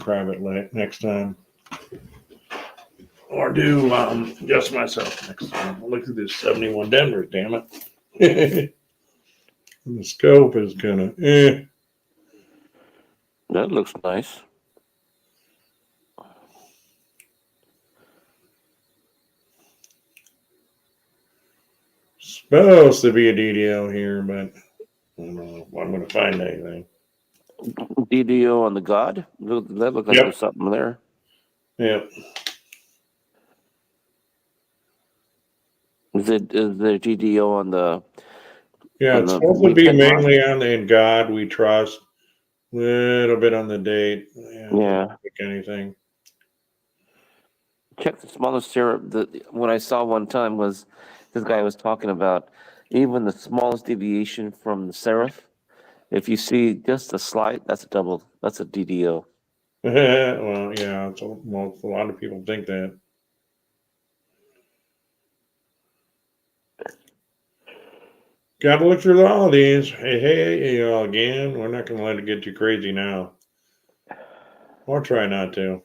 private next time. Or do just myself next time. I'll look at this 71 Denver, damn it. The scope is kind of That looks nice. Supposed to be a DDO here, but I don't know if I'm going to find anything. DDO on the God? That looked like Yep. there's something there. Yep. Is there DDO on the? Yeah, on it's the supposed to be weekend mark? mainly on the In God We Trust. Little bit on the date. Yeah. Like anything. Check the smallest syrup. What I saw one time was this guy was talking about even the smallest deviation from the serif. If you see just a slight, that's a double. That's a DDO. Well, yeah, a lot of people think that. Got to look through all of these. Hey, again, we're not going to let it get too crazy now. Or try not to.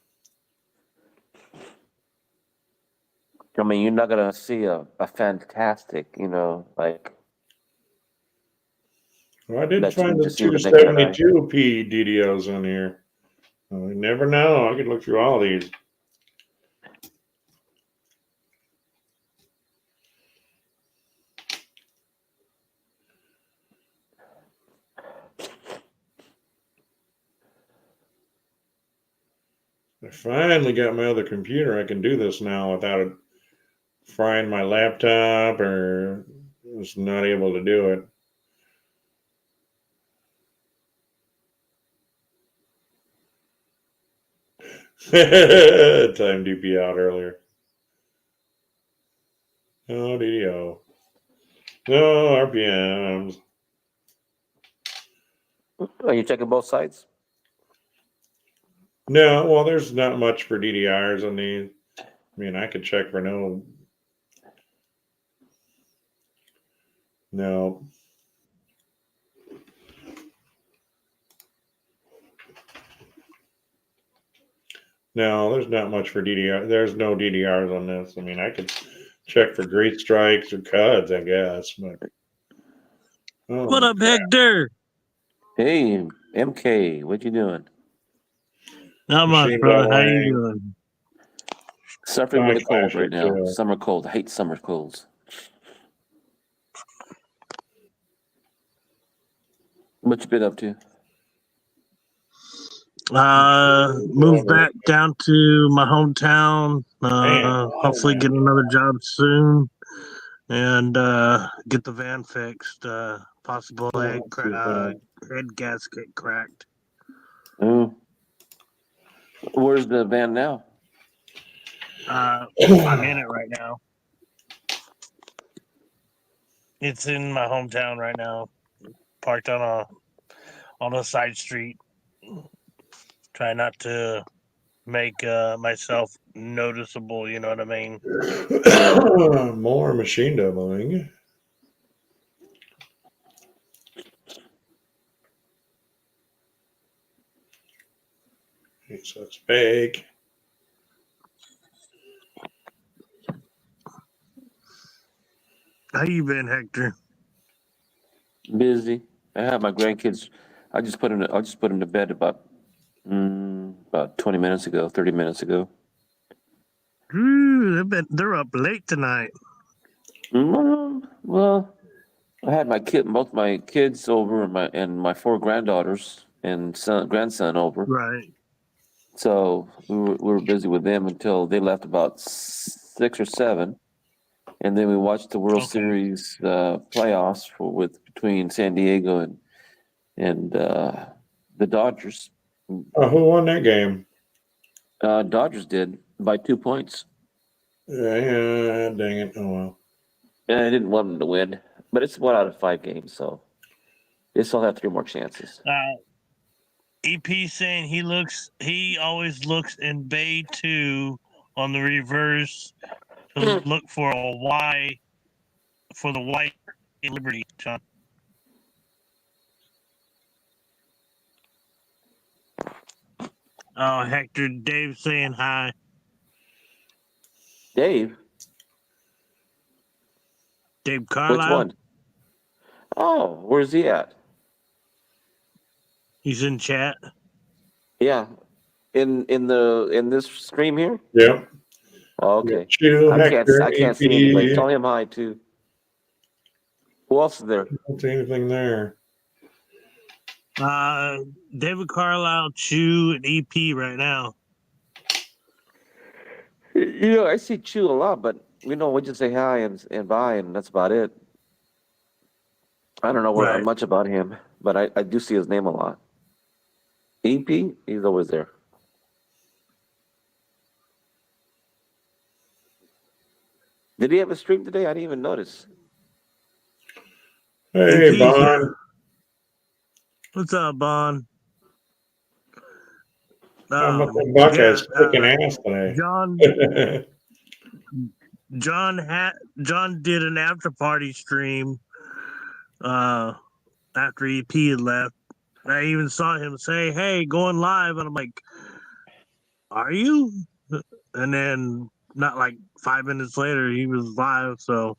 I mean, you're not gonna see a fantastic, like. Well, I did That you find can the just see with the naked eye. 272p DDOs on here. Well, you never know. I could look through all these. I finally got my other computer. I can do this now without it frying my laptop or just not able to do it. Time DP out earlier. No DDO. No RPMs. Are you checking both sides? No, well, there's not much for DDRs on these. I mean, I could check for no. No. No, there's not much for DDR. There's no DDRs on this. I mean, I could check for great strikes or cuts, I guess. But what up, Hector? Hey, MK, what you doing? Not much, Machine bro. How leveling. you doing? Suffering with a cold right now. Too. Summer cold. I hate summer colds. What you been up to? Moved back down to my hometown. Hopefully get another job soon, and get the van fixed. Possible head gasket cracked. Oh. Where's the van now? I'm in it right now. It's in my hometown right now, parked on a side street. Try not to make myself noticeable. You know what I mean? More machine doubling. So it's fake. How you been, Hector? Busy. I have my grandkids. I just put them to bed about 20 minutes ago, 30 minutes ago. Ooh, they're up late tonight. Well, I had both my kids over and my 4 granddaughters and grandson over. Right. So we were busy with them until they left about 6 or 7, and then we watched the World Series playoffs between San Diego and the Dodgers. Who won that game? Dodgers did by 2 points. Yeah, dang it! Oh well. I didn't want them to win, but it's 1 out of 5 games, so they still have 3 more chances. EP saying he always looks in Bay 2 on the reverse to look for a Y for the white Liberty, John. Oh, Hector, Dave saying hi. Dave, Dave which Carlisle. one? Oh, where's he at? He's in chat. Yeah, in this stream here. Yep. Oh, okay. Chew, Hector, I can't see anybody. AP. Tell him hi too. Who else is there? Don't see anything there. David Carlisle, Chew, and EP right now. You know, I see Chew a lot, but we just say hi and bye, and that's about it. I don't know Right. much about him, but I do see his name a lot. EP, he's always there. Did he have a stream today? I didn't even notice. Hey, AP's Bon. here. What's up, Bon? How about the Buckeyes kicking ass today? John did an after party stream after EP had left. I even saw him say, "Hey, going live," and I'm like, "Are you?" And then not like 5 minutes later, he was live. So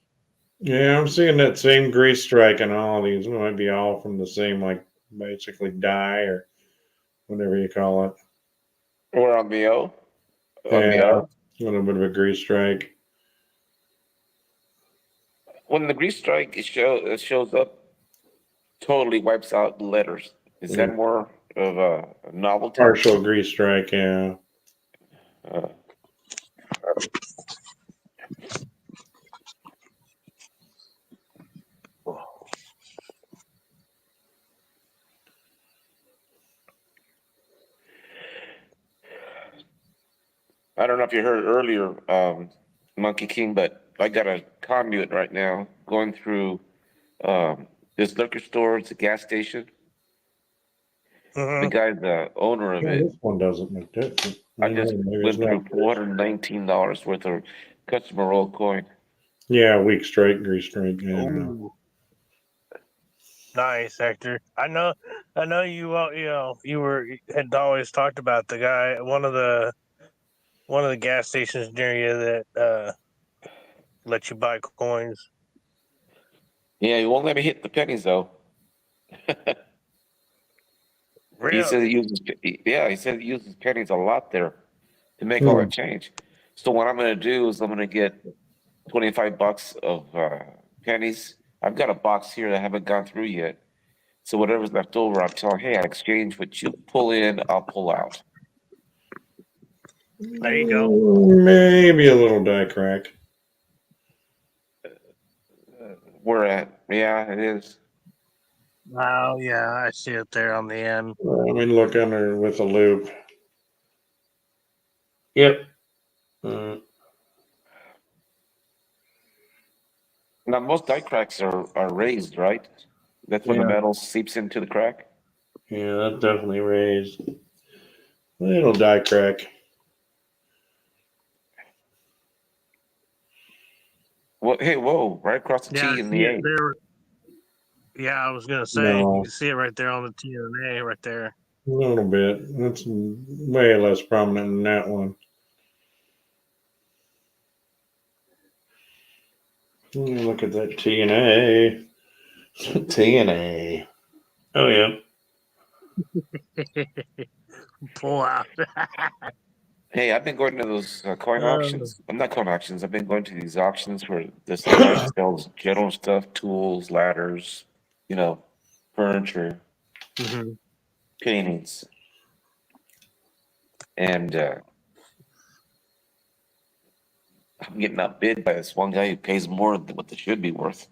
Yeah, I'm seeing that same grease strike in all of these. It might be all from the same, like, basically dye or whatever you call it. We're on the O. Yeah, a little bit of a grease strike. When the grease strike shows up, totally wipes out the letters. Is that more of a novelty? Partial grease strike, yeah. I don't know if you heard earlier, Monkey King, but I got a conduit right now going through this liquor store. It's a gas station. The guy's the owner of Yeah, it. this one doesn't look different. I just went through $419 worth of customer roll coin. Yeah, weak strike, grease strike. Yeah. ooh. Nice, Hector. I know you. You had always talked about the guy, one of the gas stations near you that let you buy coins. Yeah, he won't let me hit the pennies though. Really? He said he uses pennies a lot there to make all that change. So what I'm gonna do is I'm gonna get $25 of pennies. I've got a box here that I haven't gone through yet. So whatever's left over, I'll tell him, hey, I exchange what you pull in, I'll pull out. There you go. Maybe a little die crack. Where at? Yeah, it is. Oh yeah, I see it there on the end. Let me look under with a loop. Yep. Now most die cracks are raised, right? That's when the metal seeps into the crack. Yeah, that definitely raised. Little die crack. Well, hey, whoa! Right across the T and the A. Yeah, I was gonna say No. you can see it right there on the T and A right there. A little bit. That's way less prominent than that one. Look at that TNA. TNA. Oh, yeah. Pull out. Hey, I've been going to those coin auctions. I'm not coin auctions. I've been going to these auctions where this guy sells general stuff, tools, ladders, furniture, paintings. And I'm getting outbid by this one guy who pays more than what they should be worth.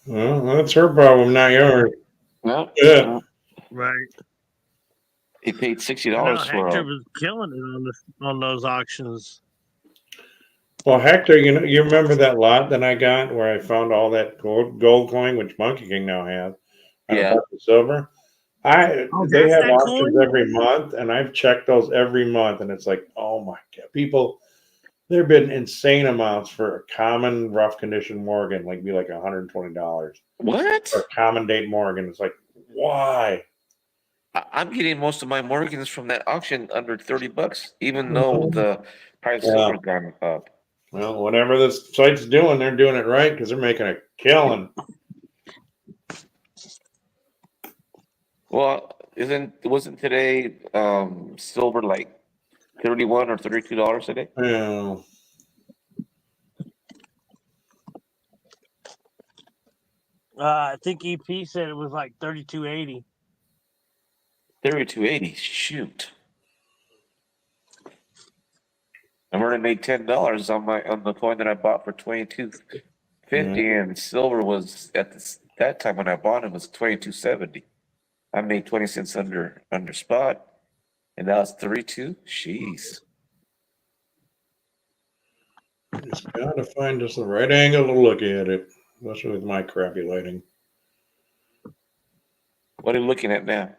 Well, that's her problem, not yours. Well, Yeah. Right. He paid $60 for Hector was killing it on those auctions. Well, Hector, you remember that lot that I got where I found all that gold coin, which Monkey King now has, and a bunch of silver. They have auctions every month, and I've checked those every month, and it's like, oh my god, people, there have been insane amounts for a common rough condition Morgan, like be like $120. What? For a common date Morgan, it's like, why? I'm getting most of my Morgans from that auction under $30, even though the price of silver's gone up. Well, whatever this site's doing, they're doing it right because they're making a killing. Well, wasn't today silver like $31 or $32 today? Yeah. I think EP said it was like 32.80. 32.80. Shoot. I've already made $10 on the coin that I bought for 22.50, and silver was that time when I bought it was 22.70. I made 20 cents under spot, and now it's 32. Jeez. Just gotta find just the right angle to look at it, especially with my crappy lighting. What are you looking at now?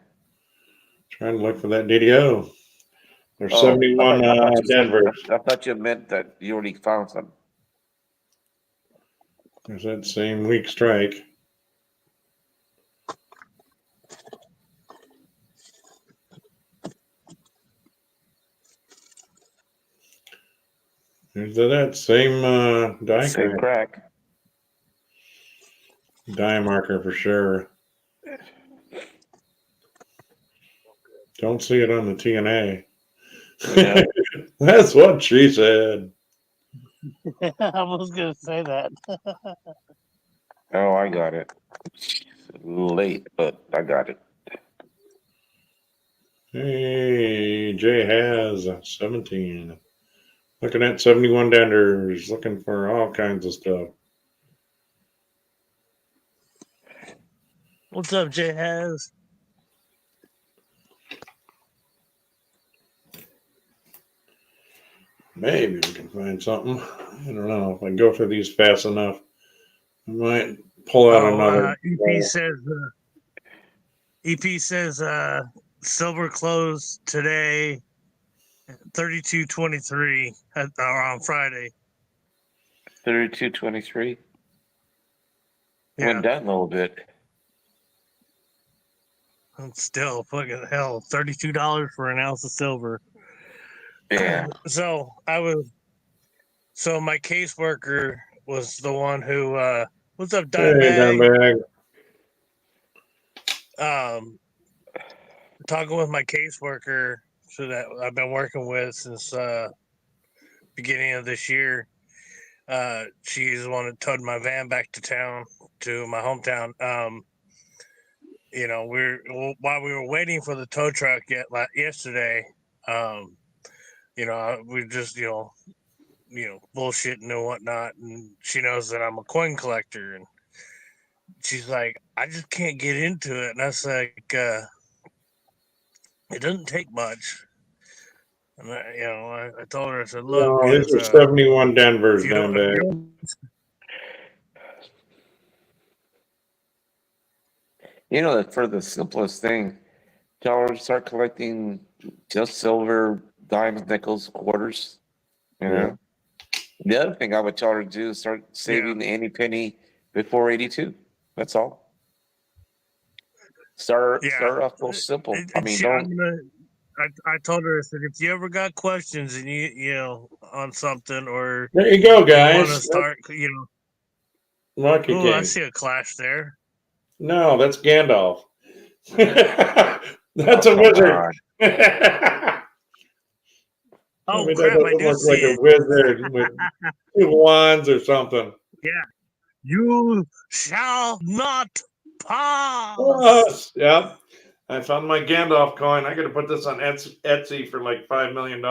Trying to look for that DDO. There's Oh, 71 Denver. I thought you meant that you already found some. There's that same weak strike. There's that same die Same crack. crack. Die marker for sure. Don't see it on the TNA. Yeah. That's what she said. I was gonna say that. Oh, I got it. A little late, but I got it. Hey, Jay has 17. Looking at 71 Denders, looking for all kinds of stuff. What's up, Jay Has? Maybe we can find something. I don't know. If I go through these fast enough, I might pull out another. EP says silver closed today 32.23 on Friday. 32.23. Yeah. Went down a little bit. And still fucking hell, $32 for an ounce of silver. Yeah. So my caseworker was the one who what's up, Hey, Dimebag? Dimebag. Talking with my caseworker, so that I've been working with since beginning of this year. She's the one that towed my van back to town, to my hometown. You know, while we were waiting for the tow truck yesterday, you know, we just you know bullshitting and whatnot, and she knows that I'm a coin collector, and she's like, I just can't get into it, and I was like, it doesn't take much. And I told her, I said, look, No, these are 71 Denvers, Dimebag. You know, for the simplest thing, tell her to start collecting just silver, dimes, nickels, quarters. You know. The other thing I would tell her to do is start saving any penny before 82. That's all. Start off real simple. I mean, I told her, I said, if you ever got questions and you know on something, or there you go, guys. Want to start, Monkey King. I see a clash there. No, that's Gandalf. That's a wizard. Oh, I mean, crap, that I do look see like it. A wizard with 2 wands or something. Yeah. You shall not pass. Yep. I found my Gandalf coin. I got to put this on Etsy for like $5 million.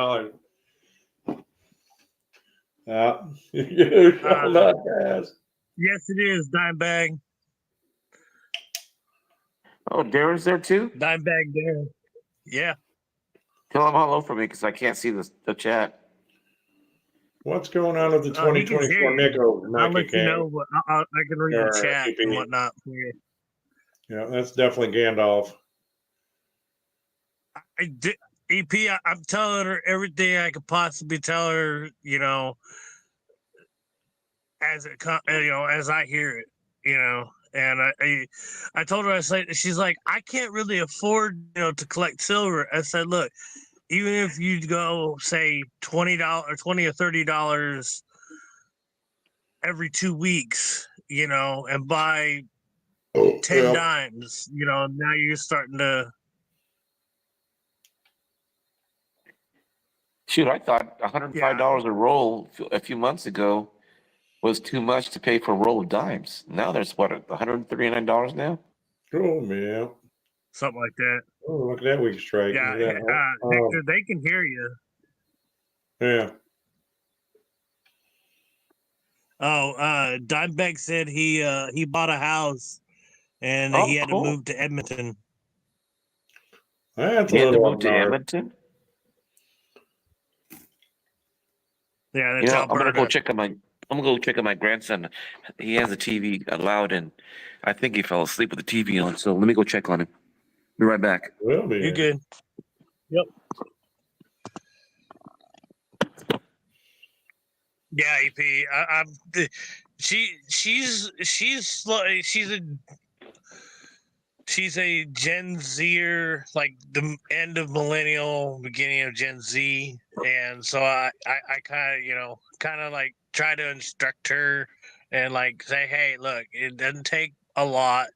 Yeah. You shall not pass. Yes, it is, Dimebag. Oh, Darren's there too? Dimebag Darren. Yeah. Tell him hello for me because I can't see the chat. What's going on with the 2024 Nico? I'll let you know. I can read the chat and whatnot for you. Yeah, that's definitely Gandalf. EP, I'm telling her everything I could possibly tell her, you know, as it as I hear it, you know, And I told her, I said, she's like, I can't really afford, to collect silver. I said, look, even if you go say $20 or $30 every 2 weeks, and buy 10 Yeah. dimes, now you're starting to. Shoot, I thought $105 a roll a few months ago was too much to pay for a roll of dimes. Now there's what, $139 now? Oh, man. Something like that. Oh, look at that weak strike. Yeah, Look at that. Hector, they can hear you. Yeah. Oh, Dimebag said he bought a house and he had to move to Edmonton. That's He a had to little move to hard. Edmonton? Yeah, that's I'm gonna go Alberta. check on my grandson. He has the TV loud, and I think he fell asleep with the TV on. So let me go check on him. Be right back. Will be. You good? Yep. Yeah, EP. She's a Gen Zer, like the end of millennial, beginning of Gen Z, and so I kind of like try to instruct her and like say, hey, look, it doesn't take a lot,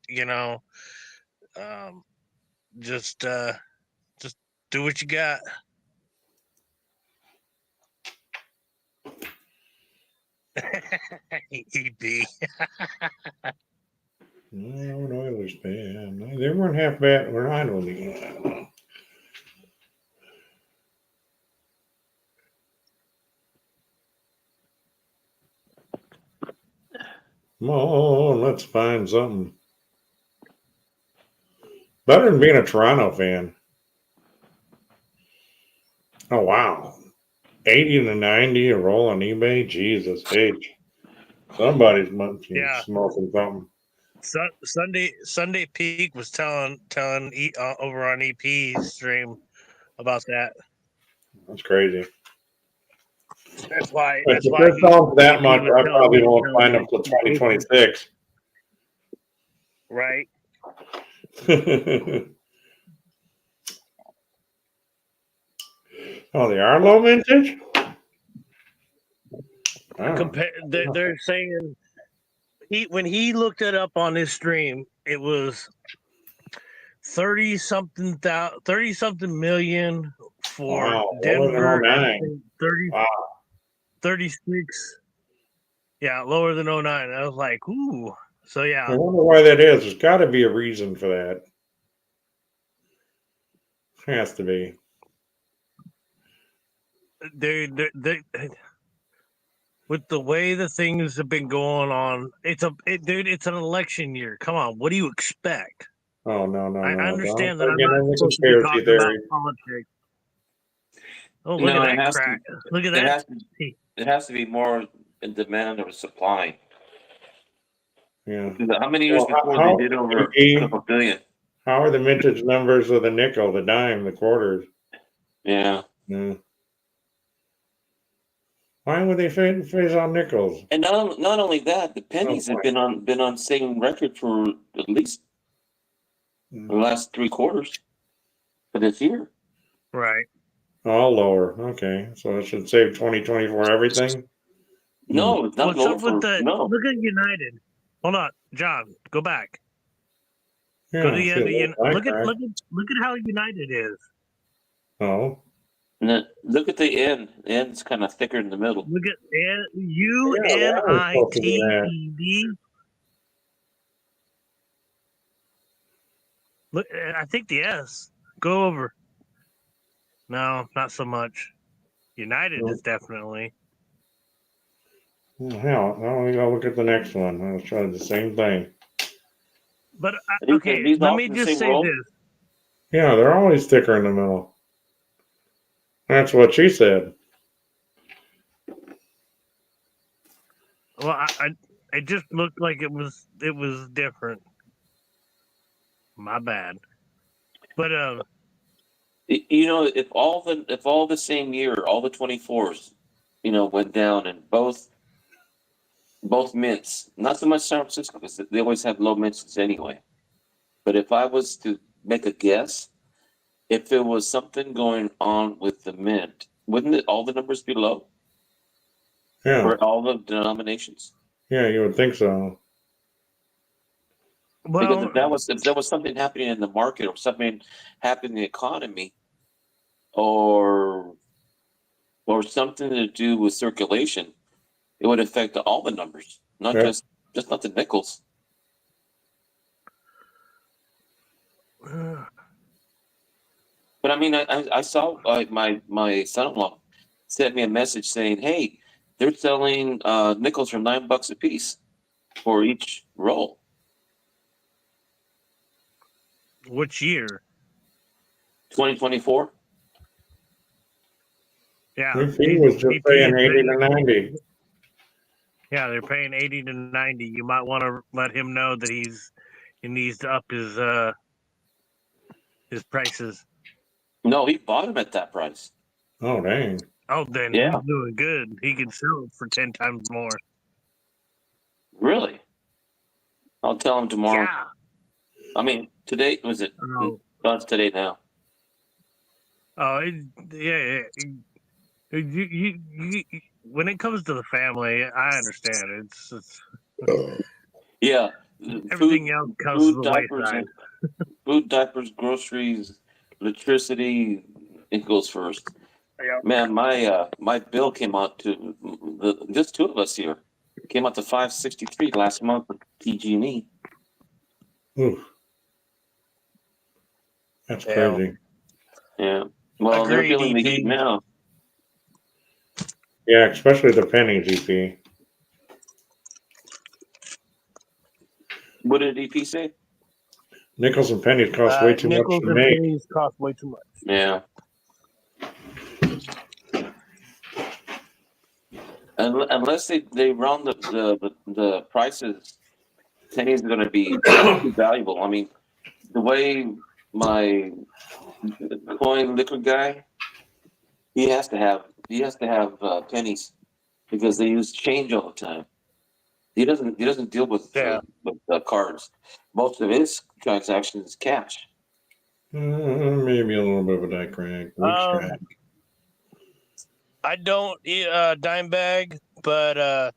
um, just do what you got. EP. No, Oilers bad. No, they weren't half bad. We're not only. Come on, let's find something. Better than being a Toronto fan. Oh, wow. 80 to 90 a roll on eBay? Jesus H. Somebody's Yeah. smoking something. Sunday Peak was telling over on EP stream about that. That's crazy. That's why. If they're selling for that much, I probably won't find them till 2026. Right. Oh, they are low vintage? Oh. They're saying when he looked it up on his stream, it was 30 something million for Denver. And 36. Yeah, lower than 09. I was like, ooh. So yeah. I wonder why that is. There's got to be a reason for that. Has to be. They with the way the things have been going on, it's an election year. Come on, what do you expect? Oh no. I understand that I'm not supposed to be talking about politics. Oh, look at that crack! Look at that. It has to be more in demand or supply. Yeah. How many years before they did over a couple billion? How are the vintage numbers of the nickel, the dime, the quarters? Yeah. Yeah. Why would they phase on nickels? And not only that, the pennies have been on same record for at least the last 3 quarters for this year. Right. All lower. Okay, so it should save 2024 everything. No, it's not lower. Look at United. Hold on, John. Go back. Yeah, go to the look at how United is. Oh. Look at the end. The end's kind of thicker in the middle. Look at UNITED. Look, I think the S. Go over. No, not so much. United is definitely. Well, hell, now we gotta look at the next one. I'll try the same thing. But okay, let me just say this. Yeah, they're always thicker in the middle. That's what she said. Well, it just looked like it was different. My bad. But if all the same year, all the 24s, went down and both both mints. Not so much San Francisco because they always have low mints anyway. But if I was to make a guess, if there was something going on with the mint, wouldn't it, all the numbers be low Yeah, for all the denominations? yeah, you would think so. Because Well, if there was something happening in the market or something happening in the economy or something to do with circulation, it would affect all the numbers, not Yeah. just not the nickels. But I mean, I saw my son-in-law sent me a message saying, "Hey, they're selling nickels for $9 a piece for each roll." which year? 2024. Yeah, He was just EP saying is 80 to 90. yeah, they're paying 80 to 90. You might want to let him know that he needs to up his prices. No, he bought them at that price. Oh, dang. Oh, then Yeah, he's doing good. He can sell it for 10 times more. really. I'll tell him tomorrow. Yeah. I mean, today was it? Oh, Oh, it's today now. yeah. When it comes to the family, I understand. It's Yeah, everything else comes to food, the diapers, wayside. food, diapers, groceries, electricity. It goes first. Yeah. Man, my bill came out to just two of us here came out to $563 last month for PG&E. Oof, that's Yeah. crazy. Yeah, well, they're Agreed, feeling the heat EP. now. Yeah, especially the pennies, EP. What did EP say? Nickels and pennies cost way too much Nickels to and make. pennies cost way too much. Yeah, unless they round the prices, pennies are going to be too valuable. I mean, the way my coin liquid guy, he has to have pennies because they use change all the time. He doesn't deal with Yeah. cards. Most of his transactions is cash. Maybe a little bit of a die crack. Weak strike. I don't eat dime bag, but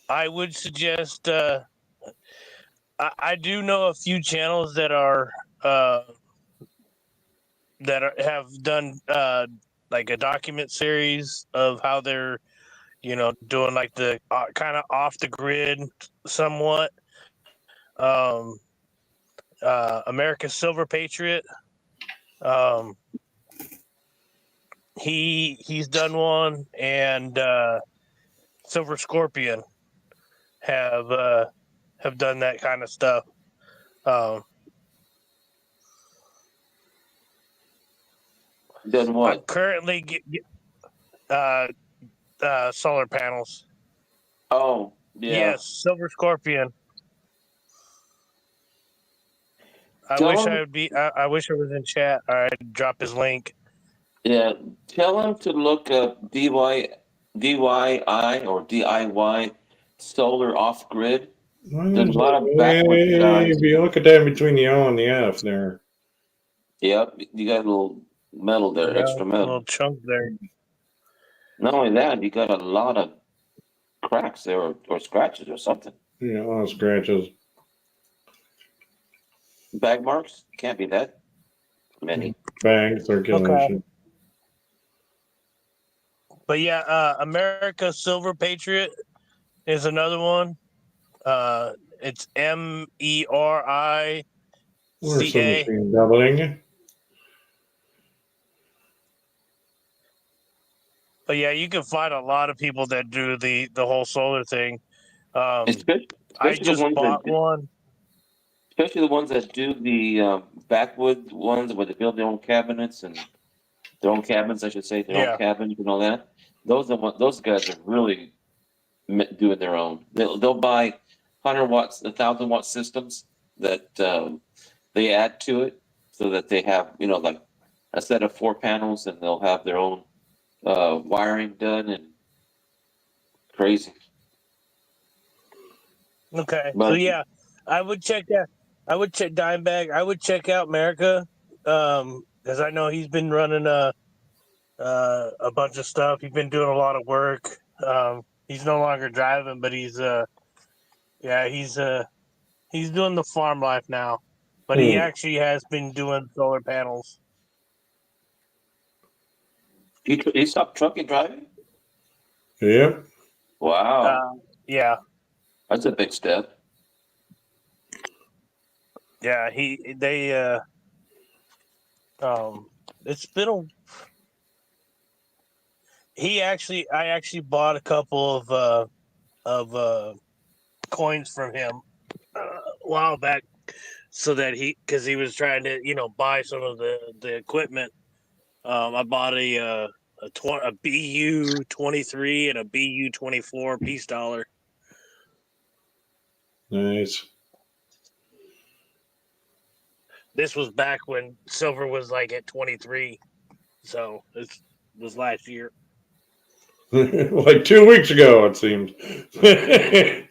I would suggest. I do know a few channels that have done like a document series of how they're doing like the kind of off the grid somewhat. Um, America's Silver Patriot. Um, he's done one, and Silver Scorpion have done that kind of stuff. Um, Then I'm what? currently solar panels. Oh, yeah. Yes, Silver Scorpion. I Tell wish him, I would be. I wish I was in chat. I'd drop his link. yeah. Tell him to look up DIY or DIY solar off grid. There's a lot of backwards guys. Maybe look at that between the O and the F there. Yep, you got a little metal there, Yeah, extra a metal. little chunk there. Not only that, you got a lot of cracks there or scratches or something. Yeah, a lot of scratches. Bag marks? Can't be that many. Bang, circulation. But yeah, America Silver Patriot is another one. It's MERICA. Or some machine doubling. But yeah, you can find a lot of people that do the whole solar thing. Especially I the just ones bought one. especially the ones that do the backwood ones where they build their own cabinets and their own cabins, I should say, their own Yeah. cabins and all that. Those guys are really doing their own. They'll buy 100 watts, 1,000 watt systems that they add to it so that they have like a set of 4 panels and they'll have their own wiring done and crazy. Okay, so But yeah, I would check that. I would check Dimebag. I would check out America, because I know he's been running a bunch of stuff. He's been doing a lot of work. He's no longer driving, but yeah, he's doing the farm life now. But he Hmm. actually has been doing solar panels. he stopped trucking driving. Yep. Wow, Yeah, that's a big step. yeah. It's been a. I actually bought a couple of coins from him a while back, so that because he was trying to buy some of the equipment. I bought a BU 23 and a BU 24 peace dollar. Nice. This was back when silver was like at 23, so this was last year. Like 2 weeks ago, it seems. The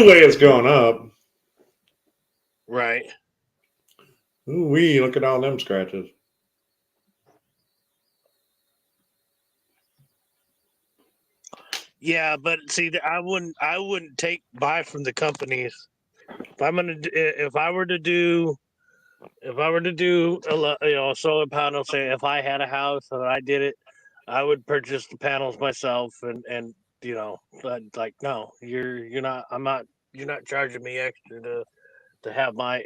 way it's going up. Right. Ooh wee! Look at all them scratches. Yeah, but see, I wouldn't buy from the companies. If I were to do a solar panel, say if I had a house and I did it, I would purchase the panels myself, but like no, you're not. I'm not. You're not charging me extra to have my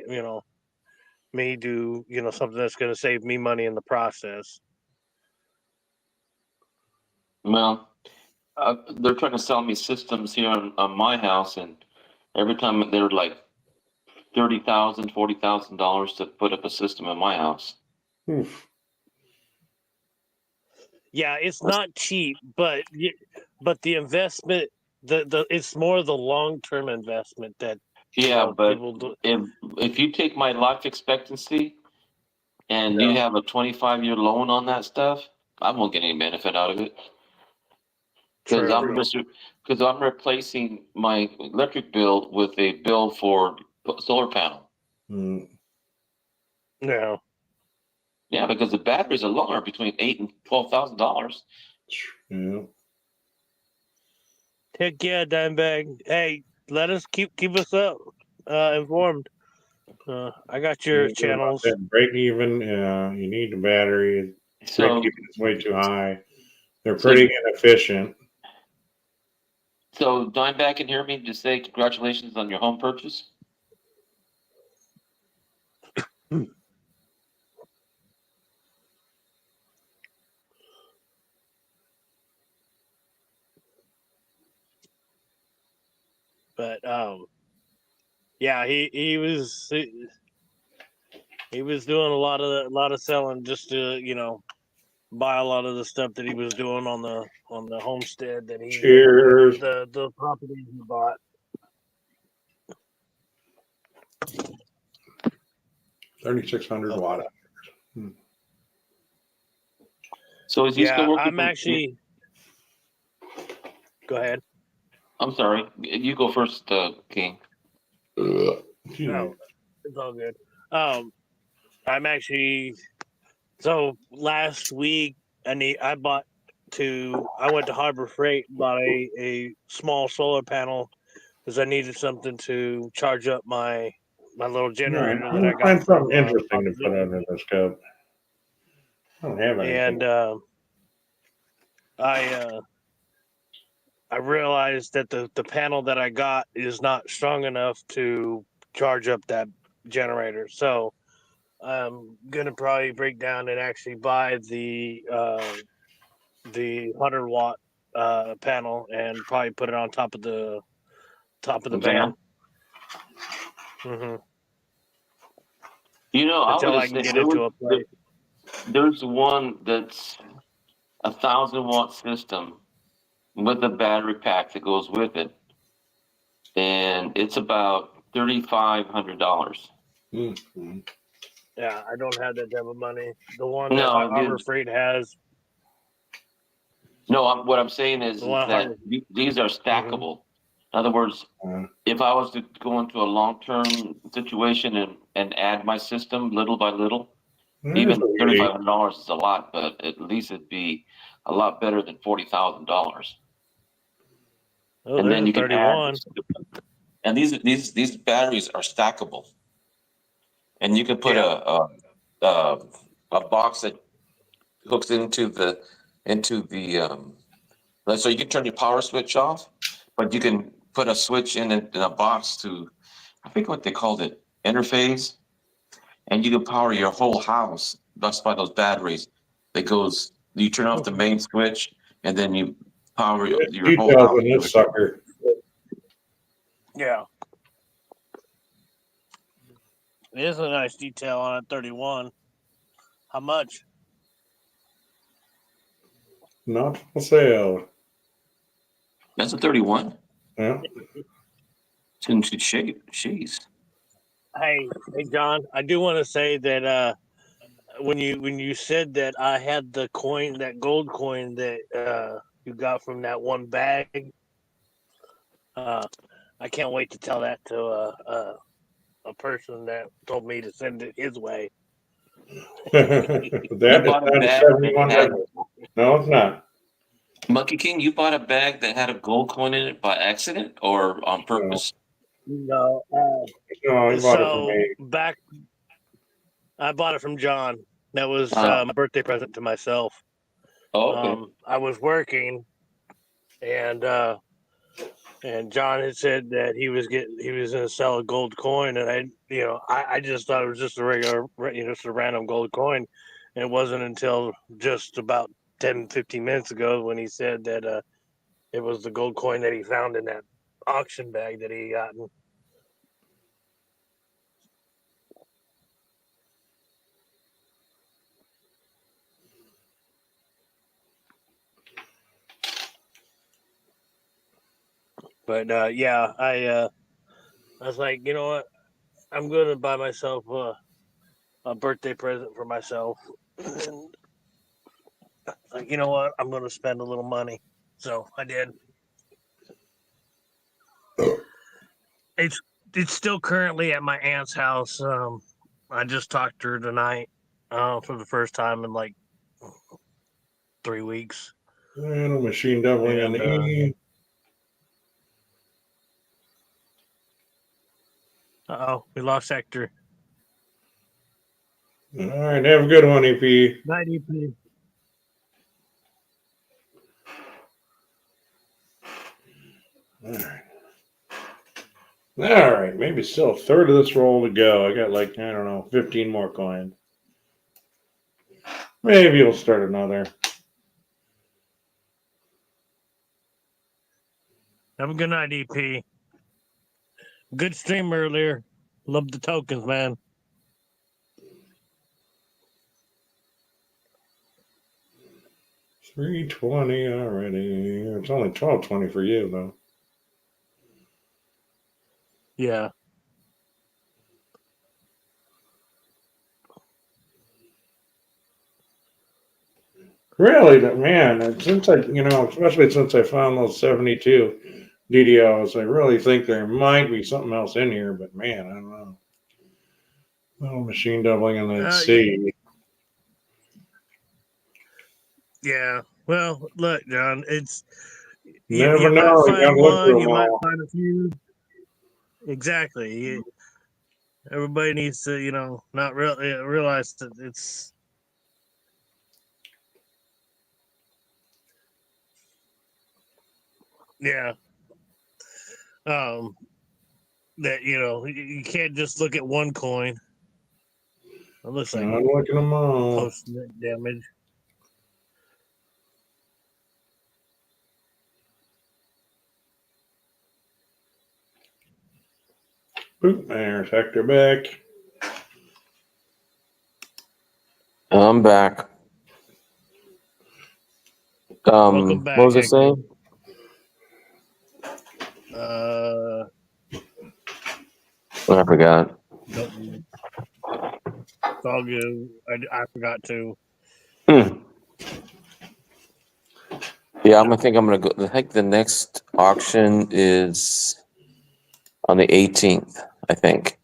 me do something that's going to save me money in the process. Well, they're trying to sell me systems here on my house, and every time they're like $30,000, $40,000 to put up a system in my house. Oof. Yeah, it's not cheap, but the investment, it's more the long term investment that Yeah, but people do. if you take my life expectancy and you Yeah, have a 25-year loan on that stuff, I won't get any benefit out of it because true. I'm replacing my electric bill with a bill for solar panel. Mm. Yeah. Yeah, because the batteries alone are between $8,000 and $12,000. Yeah. Heck yeah, Dimebag. Hey, let us keep us up informed. I got your Thinking about channels. that break even. Yeah, you need the battery. Break So, even is way too high. They're so, pretty inefficient. so Dimeback can hear me just say congratulations on your home purchase. But yeah, he was doing a lot of selling just to buy a lot of the stuff that he was doing on the homestead that Cheers. the property he bought. 3,600 watt. So is he still Yeah, working I'm for? actually. Go ahead. I'm sorry. You go first, King. Excuse me. No, it's all good. I'm actually. So last week, I went to Harbor Freight and bought a small solar panel because I needed something to charge up my little All right, generator I'm that gonna I got find something from interesting to put Auxilium. under this cup. I don't have anything. And I realized that the panel that I got is not strong enough to charge up that generator. So I'm gonna probably break down and actually buy the 100-watt panel and probably put it on top of the van. Mm-hmm. You know, I would Until have I can said get into a place. there's one that's 1,000-watt system with a battery pack that goes with it, and it's about $3,500. Mm-hmm. Yeah, I don't have that type of money. The one that No, Harbor Freight has. no. What I'm saying is The one that Harbor. these are Mm-hmm. stackable. In other words, Uh, if I was to go into a long-term situation and add my system little by little, that's even what we need. $3,500 is a lot, but at least it'd be a lot better than $40,000. Oh, And there's then a you can add, 31. and these batteries are stackable, and you can put Yeah. a box that hooks into the so you can turn your power switch off, but you can put a switch in a box to, I think what they called it, interface, and you can power your whole house. That's by those batteries. That goes, you turn off the main switch, and then you power your whole Details house. on this sucker. Yeah. It is a nice detail on a 31. How much? Not for sale. That's a 31. Yeah. It's in good shape. Jeez. Hey, John, I do want to say that when you said that I had the coin, that gold coin that you got from that one bag, I can't wait to tell that to a person that told me to send it his way. That is bought a not a bag that 71 had hundred. No, it's not. Monkey King. You bought a bag that had a gold coin in it by accident or on No, purpose? No. no, he bought it from So me. back, I bought it from John. That was Uh, my birthday present to myself. okay. I was working, and John had said that he was going to sell a gold coin, and I just thought it was just a regular, just a random gold coin. And it wasn't until just about 10, 15 minutes ago when he said that it was the gold coin that he found in that auction bag that he got. But yeah, I was like, you know what? I'm going to buy myself a birthday present for myself. And like, you know what? I'm going to spend a little money. So I did. It's still currently at my aunt's house. I just talked to her tonight for the first time in like 3 weeks. And a machine doubling on And the E. we lost Hector. All right, have a good one, EP. Night, EP. All right. All right, maybe still a third of this roll to go. I got like, I don't know, 15 more coins. Maybe you'll start another. Have a good night, EP. Good stream earlier. Love the tokens, man. $3.20 already. It's only $12.20 for you, though. Yeah. Really, man, since especially since I found those 72 DDOs, I really think there might be something else in here, but man, I don't know. Little machine doubling in that C. Yeah. Well, look, John, it's Never you might know. You find gotta look one, through you them might all. find a few. Exactly. Everybody needs to, not realize that it's. Yeah. That you can't just look at one coin. It looks like I'm looking them all. post damage. Boop, there's Hector back. I'm back. Welcome back, What was I Hector. saying? I forgot. It's all good. I forgot to. Yeah, I think I'm gonna go. I think the next auction is on the 18th, I think.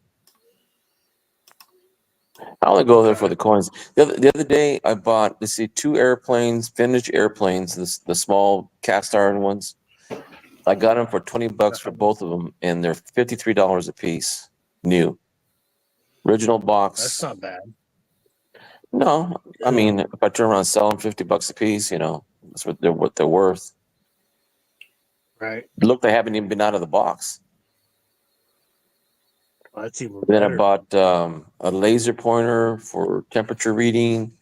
I only go there for the coins. The other day, I bought, let's see, 2 airplanes, vintage airplanes, the small cast iron ones. I got them for $20 for both of them, and they're $53 a piece, new. Original box. That's not bad. No, I mean, if I turn around and sell them $50 a piece, that's what they're worth. Right. Look, they haven't even been out of the box. Well, that's even Then better. I bought a laser pointer for temperature reading.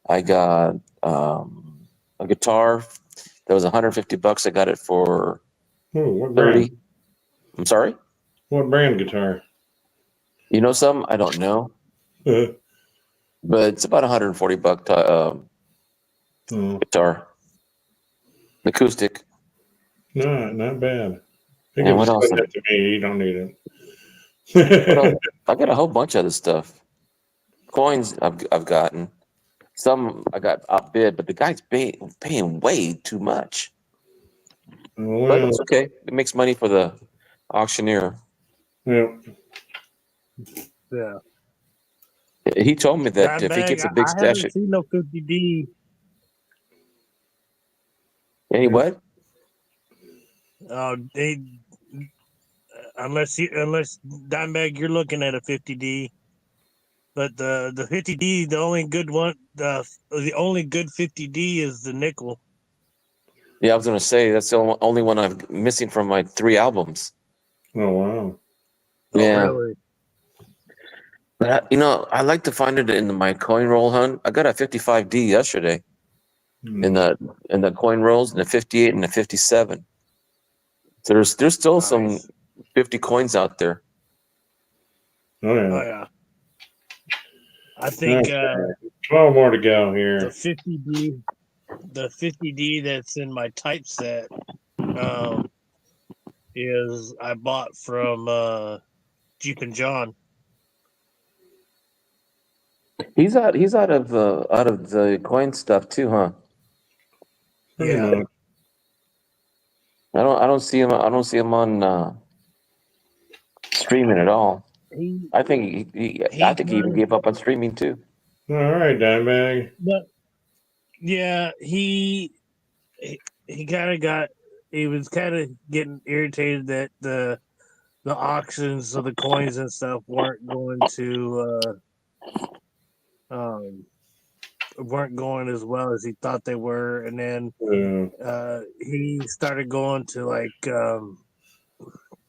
I got a guitar that was $150. I got it for What 30. brand? I'm sorry? What brand guitar? You know some? I don't know. But it's about $140 guitar. Acoustic. No, not bad. You And can what just else? send that to me. You don't need What else? it. I got a whole bunch of this stuff. Coins I've gotten. Some I got outbid, but the guy's paying way too much. But Well, it's okay. It makes money for the auctioneer. yeah. Yeah. He told me that if he Dimebag, gets a big I stash, haven't seen no 50D. any what? They unless Dimebag, you're looking at a 50D. But the 50D, the only good one, the only good 50D is the nickel. Yeah, I was gonna say that's the only one I'm missing from my 3 albums. Oh wow. Yeah. Oh, really? But I like to find it in my coin roll hunt. I got a 55D yesterday in the coin rolls, and the 58 and the 57. So there's still some Nice. 50 coins out there. Oh yeah. Oh yeah. I think Okay. 12 more to go the here. 50D that's in my typeset is I bought from Jeep and John. He's out of the coin stuff too, huh? Pretty Yeah. much. I don't see him on streaming at all. I think he even gave up on streaming too. All right, Dimebag. But yeah, he was kind of getting irritated that the auctions of the coins and stuff weren't going as well as he thought they were, and then he started going to like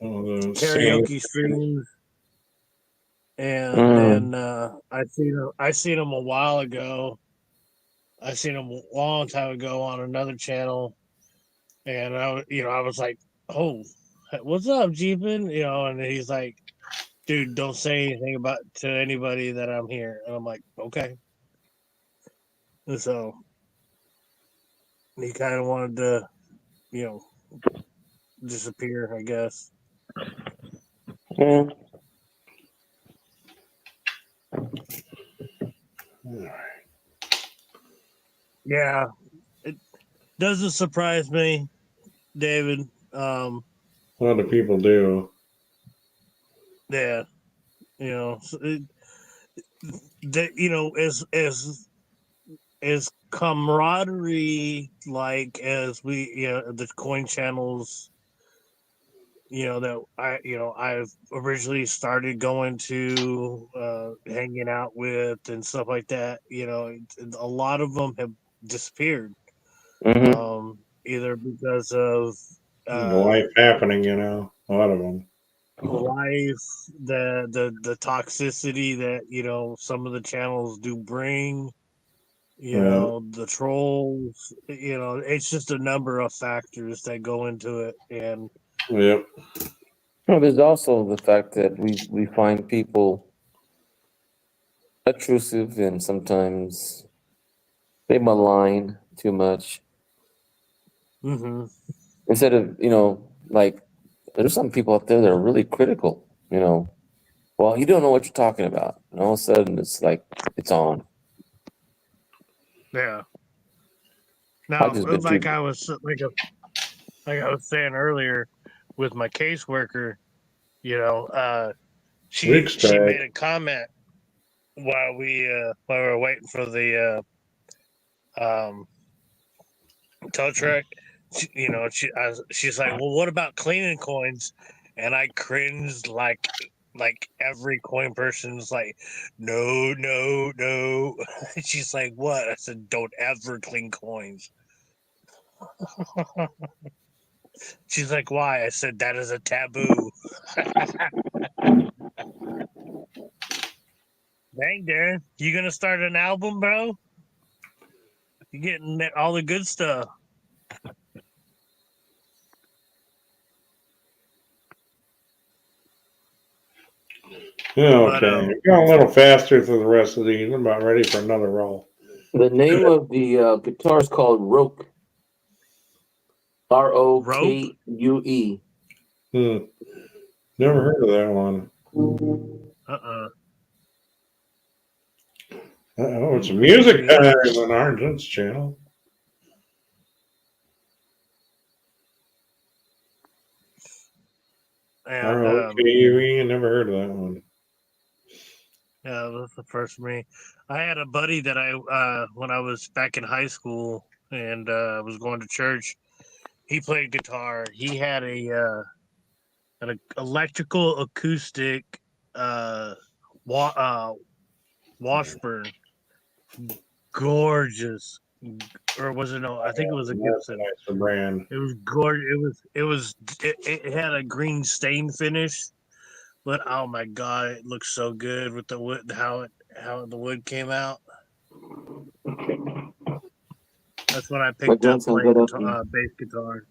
karaoke streams, and then I seen him a while ago. I seen him a long time ago on another channel, and I was like, "Oh, what's up, Jeepin?" And he's like, "Dude, don't say anything to anybody that I'm here." And I'm like, "Okay." And so he kind of wanted to, disappear, I guess. Yeah. Yeah, it doesn't surprise me, David. A lot of people do. Yeah, as camaraderie, like as we, the coin channels, that I've originally started going to, hanging out with and stuff like that. A lot of them have disappeared. Mm-hmm. Either because of Life happening, a lot of them. life, the toxicity that some of the channels do bring, the trolls, it's just a number of factors that go into it. And Yep. Well, there's also the fact that we find people obtrusive and sometimes they malign too much. Instead of, like, there's some people out there that are really critical, well, you don't know what you're talking about. And all of a sudden it's like, it's on. yeah. Now, I just been like too, I was like I was saying earlier with my caseworker, you know, she Riksdag. made a comment while we were waiting for the tow truck. She's like, well, what about cleaning coins? And I cringed like every coin person's like, no, no, no. She's like, what? I said, don't ever clean coins. She's like, why? I said, that is a taboo. Dang, Darren, you gonna start an album, bro? You getting all the good stuff. Yeah, But, okay. Going a little faster through the rest of these. I'm about ready for another roll. The name of the guitar is called Roque. Roque. Never heard of that one. Oh, it's a music time on Argent's channel. And ROKUE, I never heard of that one. yeah, that's the first for me. I had a buddy that I when I was back in high school and was going to church. He played guitar. He had an electrical acoustic Washburn, gorgeous, or was it no? I think it was a Gibson. That's the brand. It was gorgeous. It had a green stain finish, but oh my god, it looks so good with the wood. How the wood came out. That's when I picked up playing bass guitar.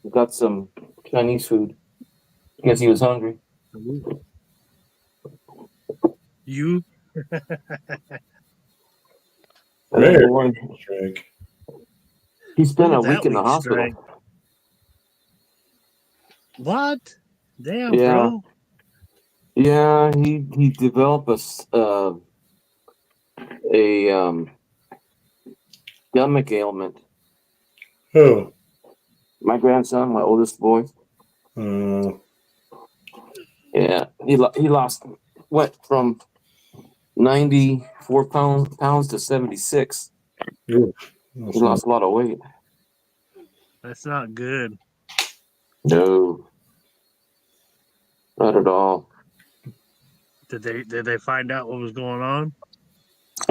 We got some Chinese food. I guess he was hungry. You? He spent a week in the hospital. Strike. What? Damn, yeah. bro. Yeah, he developed a stomach ailment. Who? My grandson, my oldest boy. Yeah, he went from 94 pounds to 76. He lost a lot of weight. That's not good. No, not at all. Did they find out what was going on?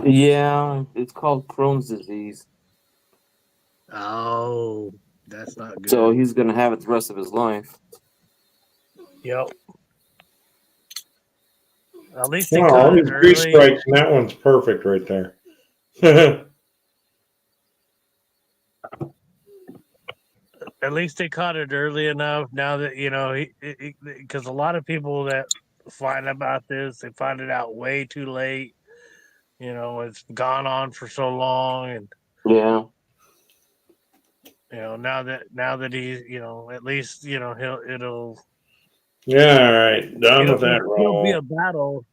Yeah, it's called Crohn's disease. Oh, that's not good. So he's gonna have it the rest of his life. Yep. At least all these three strikes, and that one's perfect right there. At least they caught it early enough. Now that because a lot of people that find about this, they find it out way too late. It's gone on for so long, and yeah. Now that he's, at least, it'll. Yeah, all right. Done with that roll. It'll be a battle.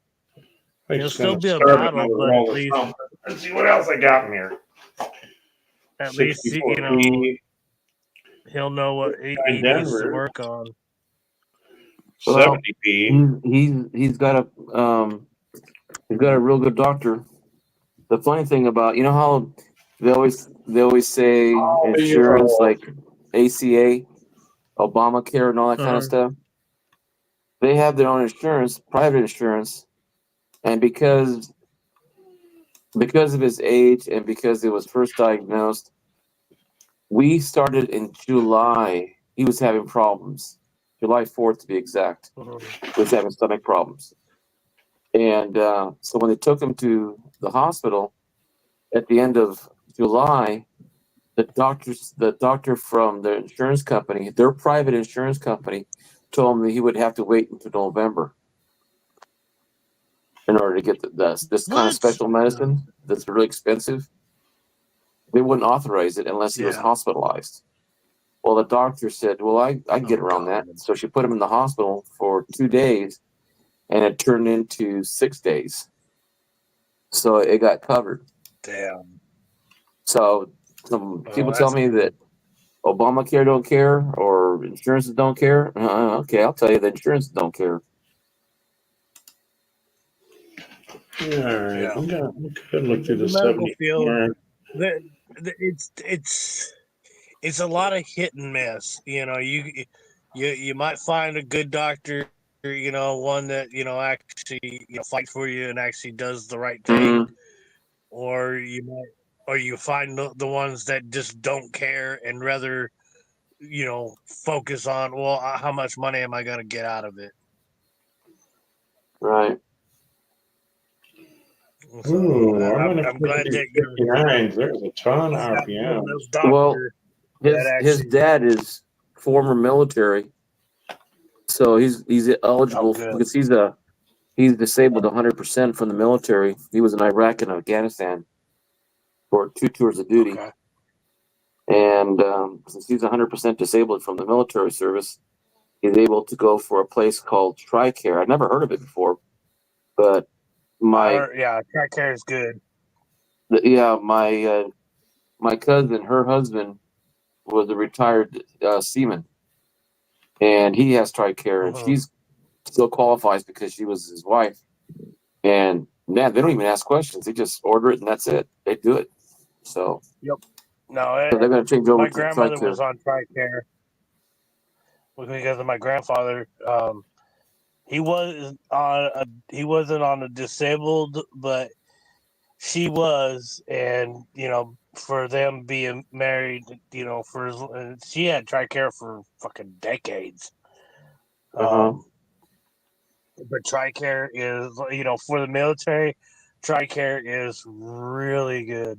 It'll still be a battle, but at least. Let's see what else I got in here. At least, he'll know what he needs to work on. 70p. He's got a real good doctor. The funny thing about how they always say insurance like ACA, Obamacare, and all that kind of stuff. They have their own insurance, private insurance, and because of his age and because it was first diagnosed, we started in July. He was having problems. July 4th to be exact. He was having stomach problems. And so when they took him to the hospital at the end of July, the doctor from the insurance company, their private insurance company, told him that he would have to wait until November in order to get this kind of special medicine that's really expensive. They wouldn't authorize it unless he was hospitalized. Well, the doctor said, well, I can get around that. So she put him in the hospital for 2 days, and it turned into 6 days. So it got covered. Damn. So some people tell me that Obamacare don't care or insurances don't care. Okay, I'll tell you, the insurances don't care. All right, Yeah. we could look through the medical 70. field, it's a lot of hit and miss. You might find a good doctor, one that actually fights for you and actually does the right thing, or you find the ones that just don't care and rather focus on, well, how much money am I going to get out of it? Right. So Ooh, I'm I'm gonna glad do that you're 59s. There's a ton of got one of RPMs. those doctors Well, that his actually. dad is former military, so he's eligible good. because he's disabled 100% from the military. He was in Iraq and Afghanistan for 2 tours of duty, Okay. and since he's 100% disabled from the military service, he's able to go for a place called TRICARE. I'd never heard of it before, but TRICARE is good. my cousin, her husband was a retired seaman, and he has TRICARE, and she's still qualifies because she was his wife. And man, they don't even ask questions; they just order it, and that's it. They do it. So no, so they're going to change over my to grandmother TRICARE. was on TRICARE because of my grandfather. He wasn't on a disabled, but she was, and for them being married, she had TRICARE for fucking decades. But TRICARE is, for the military, TRICARE is really good.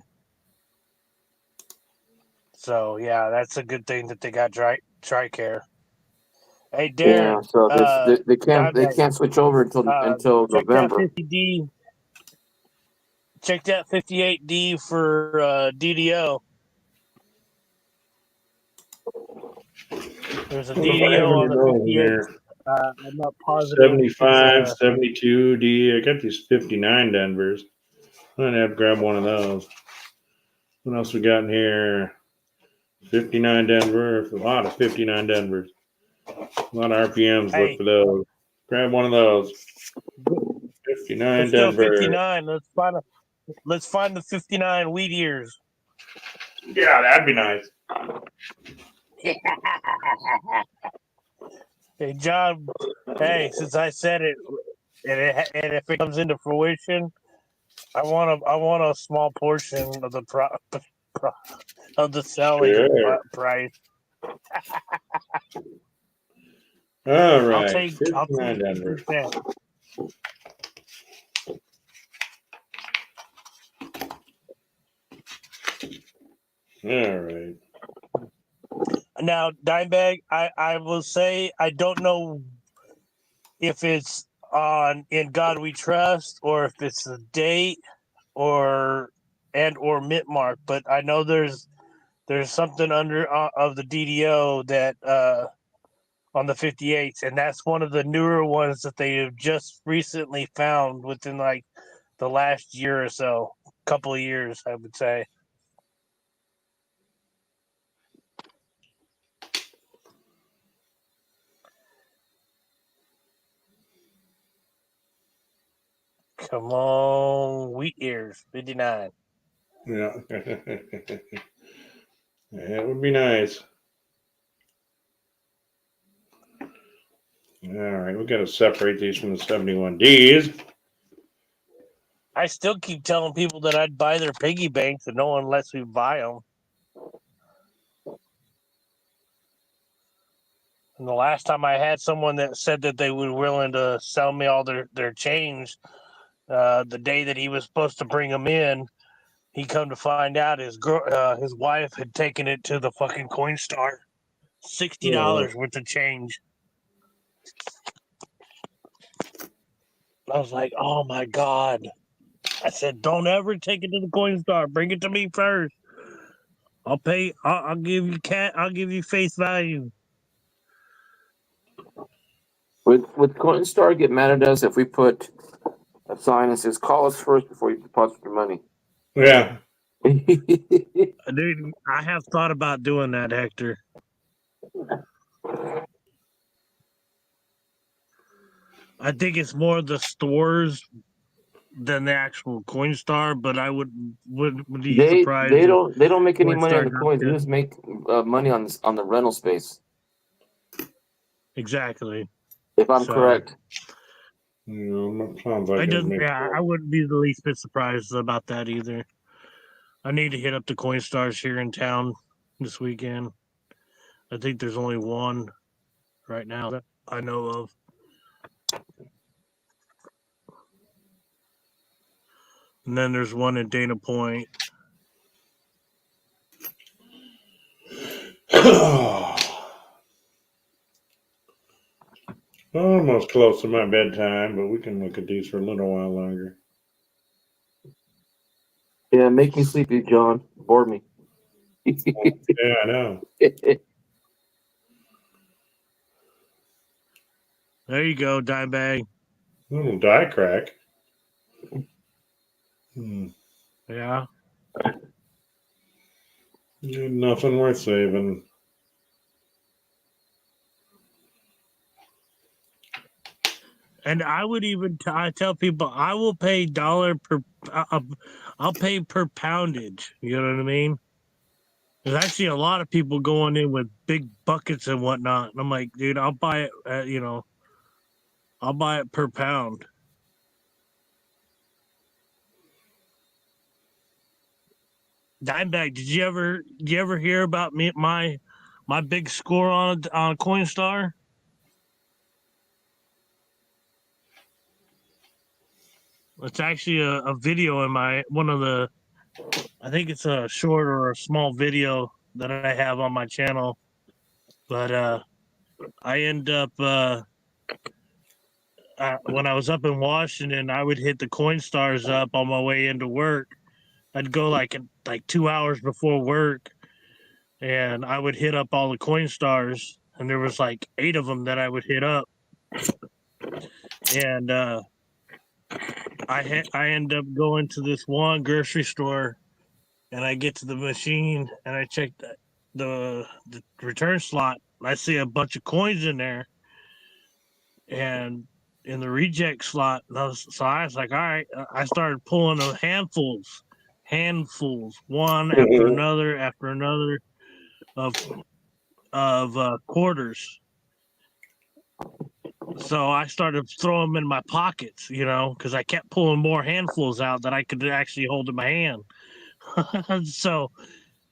So yeah, that's a good thing that they got TRICARE. Hey, Darren. Yeah, so they can't switch over until check that November. 50D. Check that 58D for DDO. There's a DDO on the 58. I'm not positive. 75, 72 D. I got these 59 Denvers. I'm gonna have to grab one of those. What else we got in here? 59 Denver. A lot of 59 Denvers. A lot of RPMs. Hey. Look for those. Grab one of those. 59 Denver. 59. Let's find the 59 wheat ears. Yeah, that'd be nice. Hey, John. Hey, since I said it, and if it comes into fruition, I want a small portion of the of the selling price. All right. I'll take 59 Denver. 50%. All right. Now, Dimebag, I will say I don't know if it's on In God We Trust or if it's the date or mint mark, but I know there's something under of the DDO that on the 58s, and that's one of the newer ones that they have just recently found within like the last year or so, couple of years, I would say. Come on, wheat ears, 59. Yeah. That would be nice. All right. We got to separate these from the 71Ds. I still keep telling people that I'd buy their piggy banks, and no one lets me buy them. And the last time I had someone that said that they were willing to sell me all their change, the day that he was supposed to bring them in, he come to find out his wife had taken it to the fucking Coinstar, $60 worth of change. I was like, oh my God. I said, don't ever take it to the Coinstar. Bring it to me first. I'll pay. I'll give you I'll give you face value. Would Coinstar get mad at us if we put a sign that says "Call us first before you deposit your money"? Yeah. Dude, I have thought about doing that, Hector. I think it's more the stores than the actual Coinstar, but I wouldn't be surprised. They don't make any money on the Coinstar coins. They does just make money on the rental space. exactly. If I'm correct. Sounds like it makes sense. I wouldn't be the least bit surprised about that either. I need to hit up the Coinstars here in town this weekend. I think there's only one right now that I know of. And then there's one in Dana Point. Almost close to my bedtime, but we can look at these for a little while longer. Yeah, make me sleepy, John. Bore me. Yeah, I know. There you go, dime bag. Little die crack. Yeah. Nothing worth saving. And I would even I tell people I will pay dollar per. I'll pay per poundage. You know what I mean? There's actually a lot of people going in with big buckets and whatnot. And I'm like, dude, I'll buy it. I'll buy it per pound. Dimebag, did you ever hear about me my big score on Coinstar? It's actually a video in one of the, I think it's a short or a small video that I have on my channel. But I end up when I was up in Washington, I would hit the Coinstars up on my way into work. I'd go like 2 hours before work, and I would hit up all the Coinstars, and there was like 8 of them that I would hit up, and I end up going to this one grocery store, and I get to the machine, and I check the return slot. I see a bunch of coins in there, and in the reject slot, so I was like, all right. I started pulling them handfuls, one after another of quarters. So I started throwing them in my pockets, because I kept pulling more handfuls out that I could actually hold in my hand. So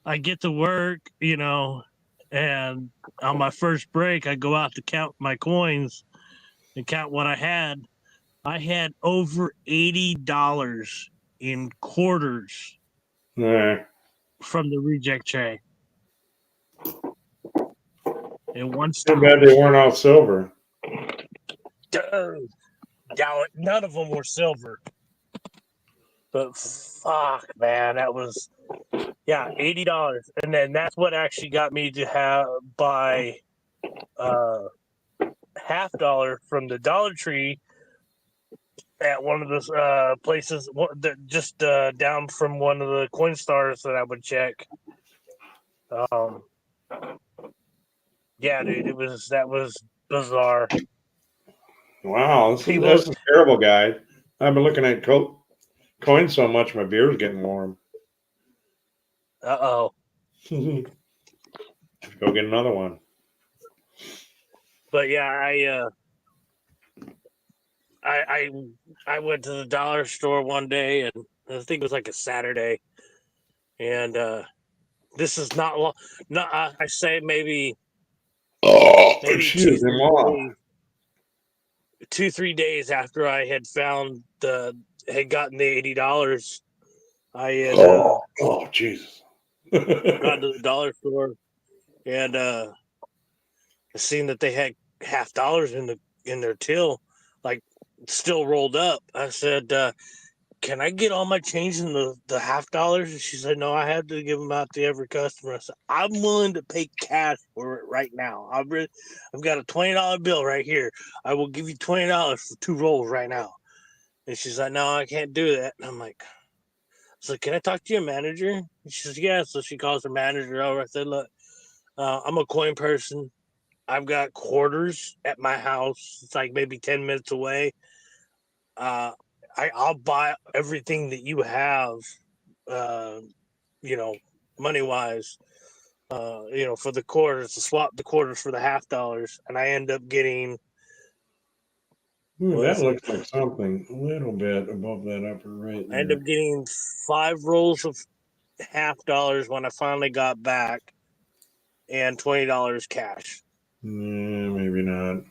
I get to work, and on my first break, I go out to count my coins and count what I had. I had over $80 in quarters from the reject tray. In one stop. Too bad they weren't all silver. None of them were silver. But fuck, man, that was $80, and then that's what actually got me to buy $50 from the Dollar Tree at one of those places just down from one of the Coinstars that I would check. Yeah, dude, that was bizarre. Wow, this is terrible, guys. I've been looking at coins so much, my beer's getting warm. Uh-oh. Go get another one. But yeah, I went to the dollar store one day, and I think it was like a Saturday, and this is not long. No, I say maybe 2-3 days after I had had gotten the $80. I had Jesus. gone to the dollar store, and I seen that they had $50 in their till, like still rolled up. I said, can I get all my change in the $50? And she said, no, I have to give them out to every customer. I said, I'm willing to pay cash for it right now. I've got a $20 bill right here. I will give you $20 for 2 rolls right now. And she's like, no, I can't do that. And I'm like, So can I talk to your manager? And she says, yeah. So she calls her manager over. I said, look, I'm a coin person. I've got quarters at my house. It's like maybe 10 minutes away. I'll buy everything that you have, money wise, for the quarters, to swap the quarters for the $50. And I end up getting. Ooh, that looks like something a little bit above that upper right I end there. up getting 5 rolls of $50 when I finally got back, and $20 cash. Yeah, maybe not.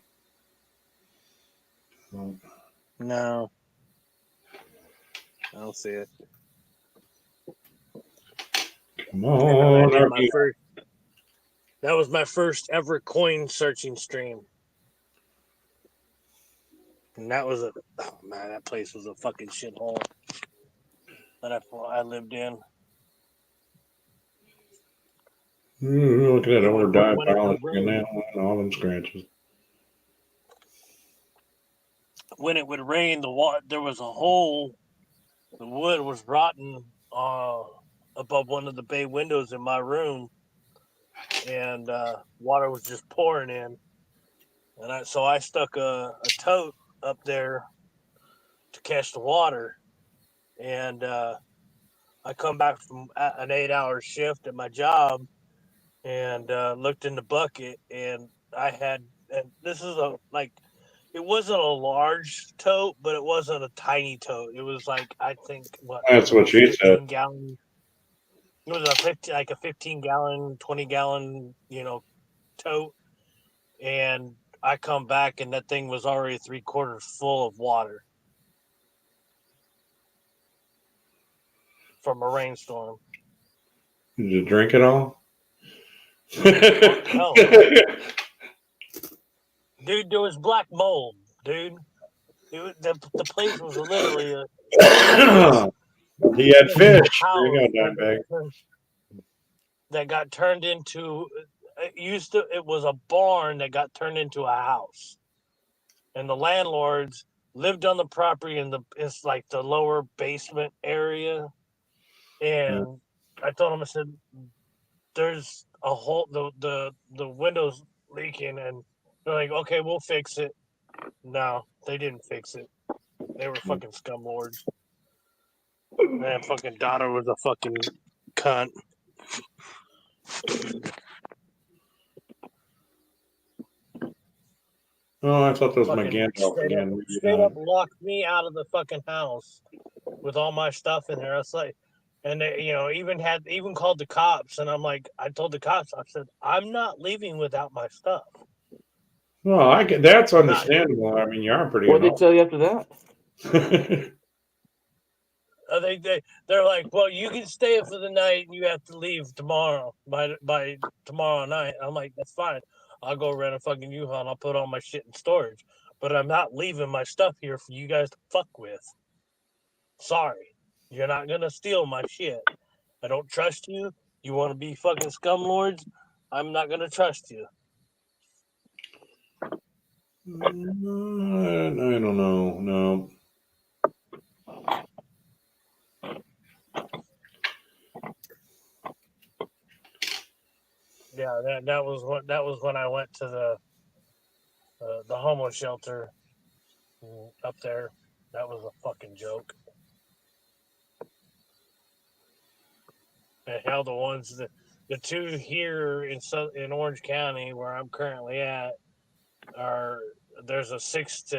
No, I don't see it. Come on, that was my first ever coin searching stream. And that was that place was a fucking shithole that I lived in. Look at that over dye When it would polishing and rain. that one, all them scratches. When it would rain, there was a hole. The wood was rotten above one of the bay windows in my room, and water was just pouring in. And I stuck a tote up there to catch the water, and I come back from an 8-hour shift at my job, and looked in the bucket, and this is it wasn't a large tote, but it wasn't a tiny tote. It was like, I think, That's what she said. 15-gallon. It was a 15-gallon, 20-gallon, tote. And I come back, and that thing was already 3/4 full of water from a rainstorm. Did you drink it all? No. Dude, there was black mold, dude. The place was literally he had fish. There you go, Dimebag. That got turned into. It was a barn that got turned into a house, and the landlords lived on the property it's like the lower basement area. And I told them, I said, there's a hole, the windows leaking, and they're like, okay, we'll fix it. No, they didn't fix it. They were fucking scumlords. Man, fucking daughter was a fucking cunt. Oh, I thought that was my Gandalf again. Straight up locked me out of the fucking house with all my stuff in there. I was like, and they, even called the cops, and I'm like, I told the cops, I said, I'm not leaving without my stuff. Well, that's understandable. I mean, you are pretty. What did they tell you after that? They're like, well, you can stay for the night, and you have to leave tomorrow by tomorrow night. I'm like, that's fine. I'll go rent a fucking U-Haul, and I'll put all my shit in storage. But I'm not leaving my stuff here for you guys to fuck with. Sorry, you're not gonna steal my shit. I don't trust you. You want to be fucking scumlords? I'm not gonna trust you. I don't know. No. Yeah, that was when I went to the homo shelter up there. That was a fucking joke. And hell, the two here in Orange County where I'm currently at there's a 6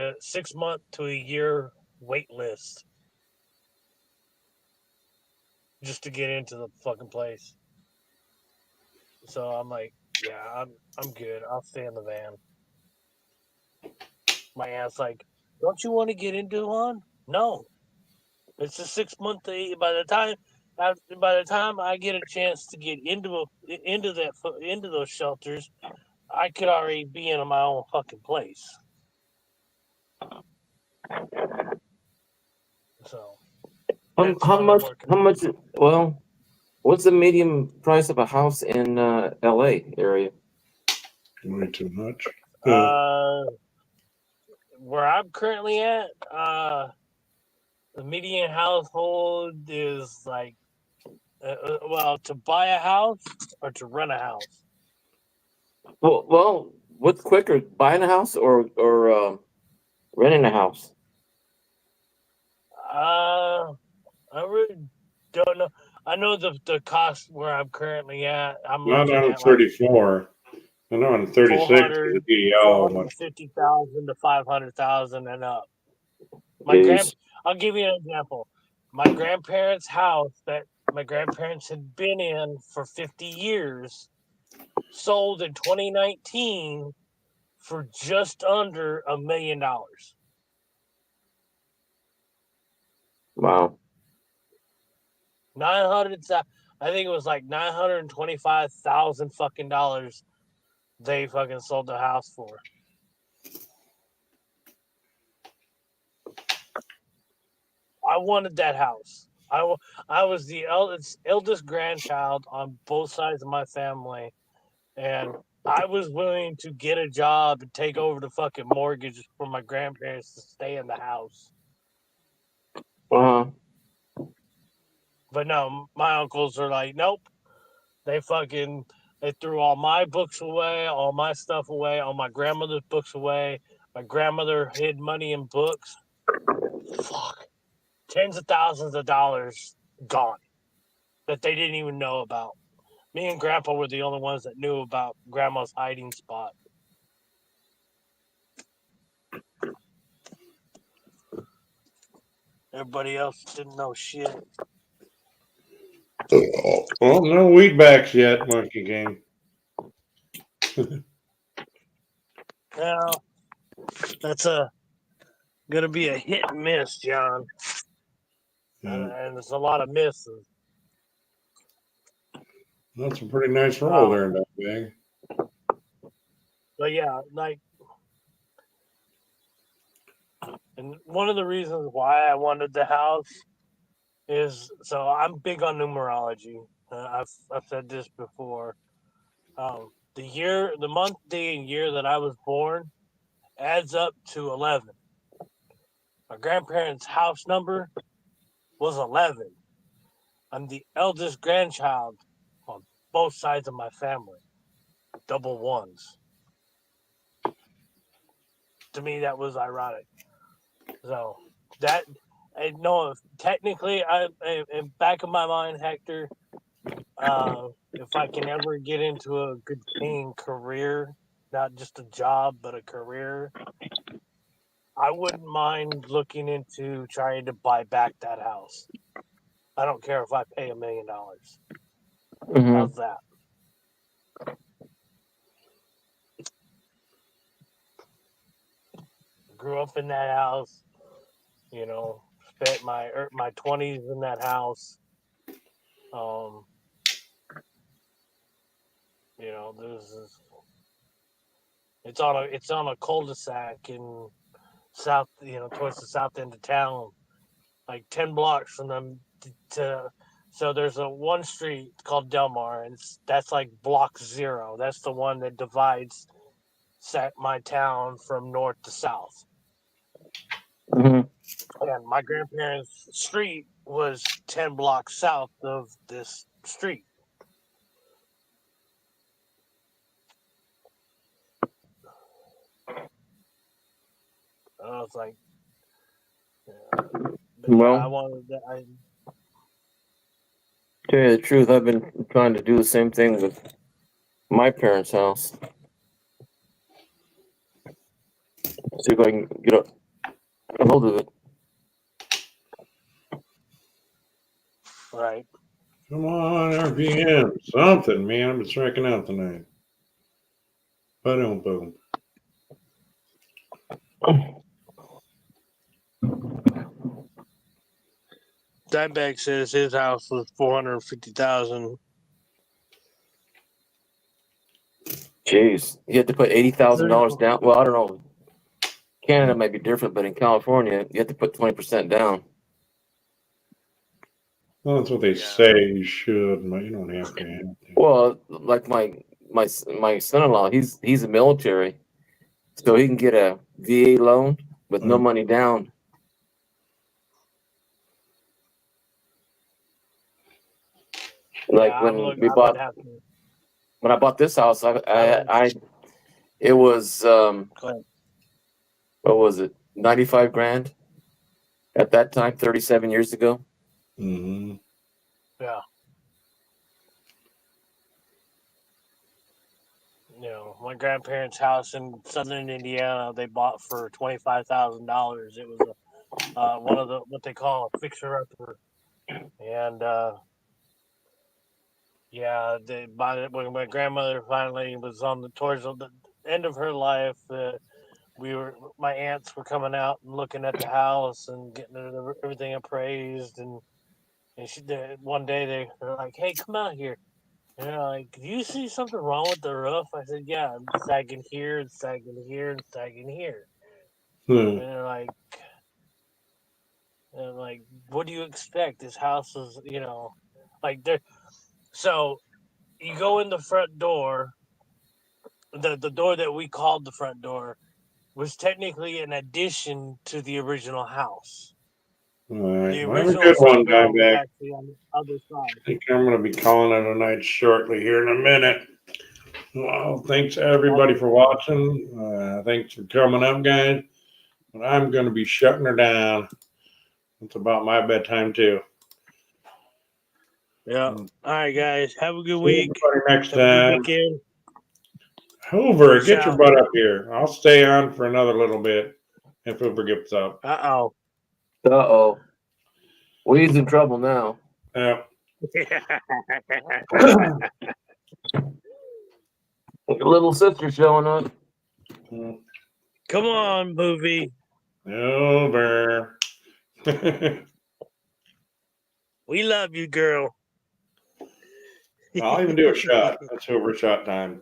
month to a year wait list just to get into the fucking place. So I'm like, yeah, I'm good. I'll stay in the van. My aunt's like, don't you want to get into one? No, it's a 6 month. By the time I get a chance to get into those shelters, I could already be in my own fucking place. So how much? Well, what's the median price of a house in LA area? Way too much. Where I'm currently at, The median household is like, well, to buy a house or to rent a house. Well, what's quicker, buying a house or renting a house? I really don't know. I know the cost where I'm currently at. I'm Not looking on at like 34. I know on 36 400, is the DL much. 450,000 to 500,000 and up. Jeez. I'll give you an example. My grandparents' house that my grandparents had been in for 50 years sold in 2019 for just under $1 million. Wow. 900, I think it was like 925,000 fucking dollars they fucking sold the house for. I wanted that house. I was the eldest grandchild on both sides of my family, and I was willing to get a job and take over the fucking mortgage for my grandparents to stay in the house. Uh-huh. But no, my uncles are like, nope. They threw all my books away, all my stuff away, all my grandmother's books away. My grandmother hid money in books. Fuck. Tens of thousands of dollars gone that they didn't even know about. Me and Grandpa were the only ones that knew about Grandma's hiding spot. Everybody else didn't know shit. Well, no wheat backs yet, Monkey King. Now, that's gonna be a hit and miss, John. Yeah. And there's a lot of misses. That's a pretty nice roll there, that big. But yeah, like, and one of the reasons why I wanted the house is so I'm big on numerology. I've said this before. The month, day, and year that I was born adds up to 11. My grandparents' house number was 11. I'm the eldest grandchild on both sides of my family. Double ones. To me, that was ironic. So that I know technically, in back of my mind, Hector, if I can ever get into a good paying career, not just a job but a career, I wouldn't mind looking into trying to buy back that house. I don't care if I pay $1 million. Mm-hmm. How's that? Grew up in that house, spent my 20s in that house. It's on a cul-de-sac in south, towards the south end of town, like 10 blocks from them so there's a one street called Delmar, and that's like block 0. That's the one that divides my town from north to south. Mm-hmm. And my grandparents' street was 10 blocks south of this street. I was like, well, I wanted that. tell you the truth, I've been trying to do the same thing with my parents' house. See if I can get a hold of it. Right. Come on, RPM. Something, man. I've been striking out tonight. Boom, boom. Dimebag says his house was 450,000. Jeez, you have to put $80,000 down. Well, I don't know. Canada might be different, but in California, you have to put 20% down. Well, that's what they say you should, but you don't have to. Well, like my son-in-law, he's a military, so he can get a VA loan with no money down. Like Yeah, when I'm we I would bought have to. when I bought this house, it was Go ahead. what was it, 95 grand at that time, 37 years ago. Mm-hmm. Yeah. You know, my grandparents' house in southern Indiana, they bought for $25,000. It was one of the what they call a fixer upper, and yeah, they bought it when my grandmother finally was on the towards the end of her life. My aunts were coming out and looking at the house and getting everything appraised, and one day they're like, "Hey, come out here." And they're like, "Do you see something wrong with the roof?" I said, "Yeah, it's sagging here, it's sagging here, and sagging here." Hmm. And they're like, "What do you expect? This house is, like there." So you go in the front door. The door that we called the front door was technically an addition to the original house. All The right. Well, have a original good one, front guy door was back. actually on the other side. I think I'm going to be calling it a night shortly here in a minute. Well, thanks everybody for watching. Thanks for coming up, guys. But I'm going to be shutting her down. It's about my bedtime too. Yeah. All right, guys. Have a good See week. everybody next Have a good time. weekend. Hoover, Peace get your out. butt up here. I'll stay on for another little bit if Hoover gets up. Uh-oh. Uh-oh. Well, he's in trouble now. Yeah. Little sister showing up. Come on, movie. Hoover. We love you, girl. I'll even do a shot. That's Hoover shot time.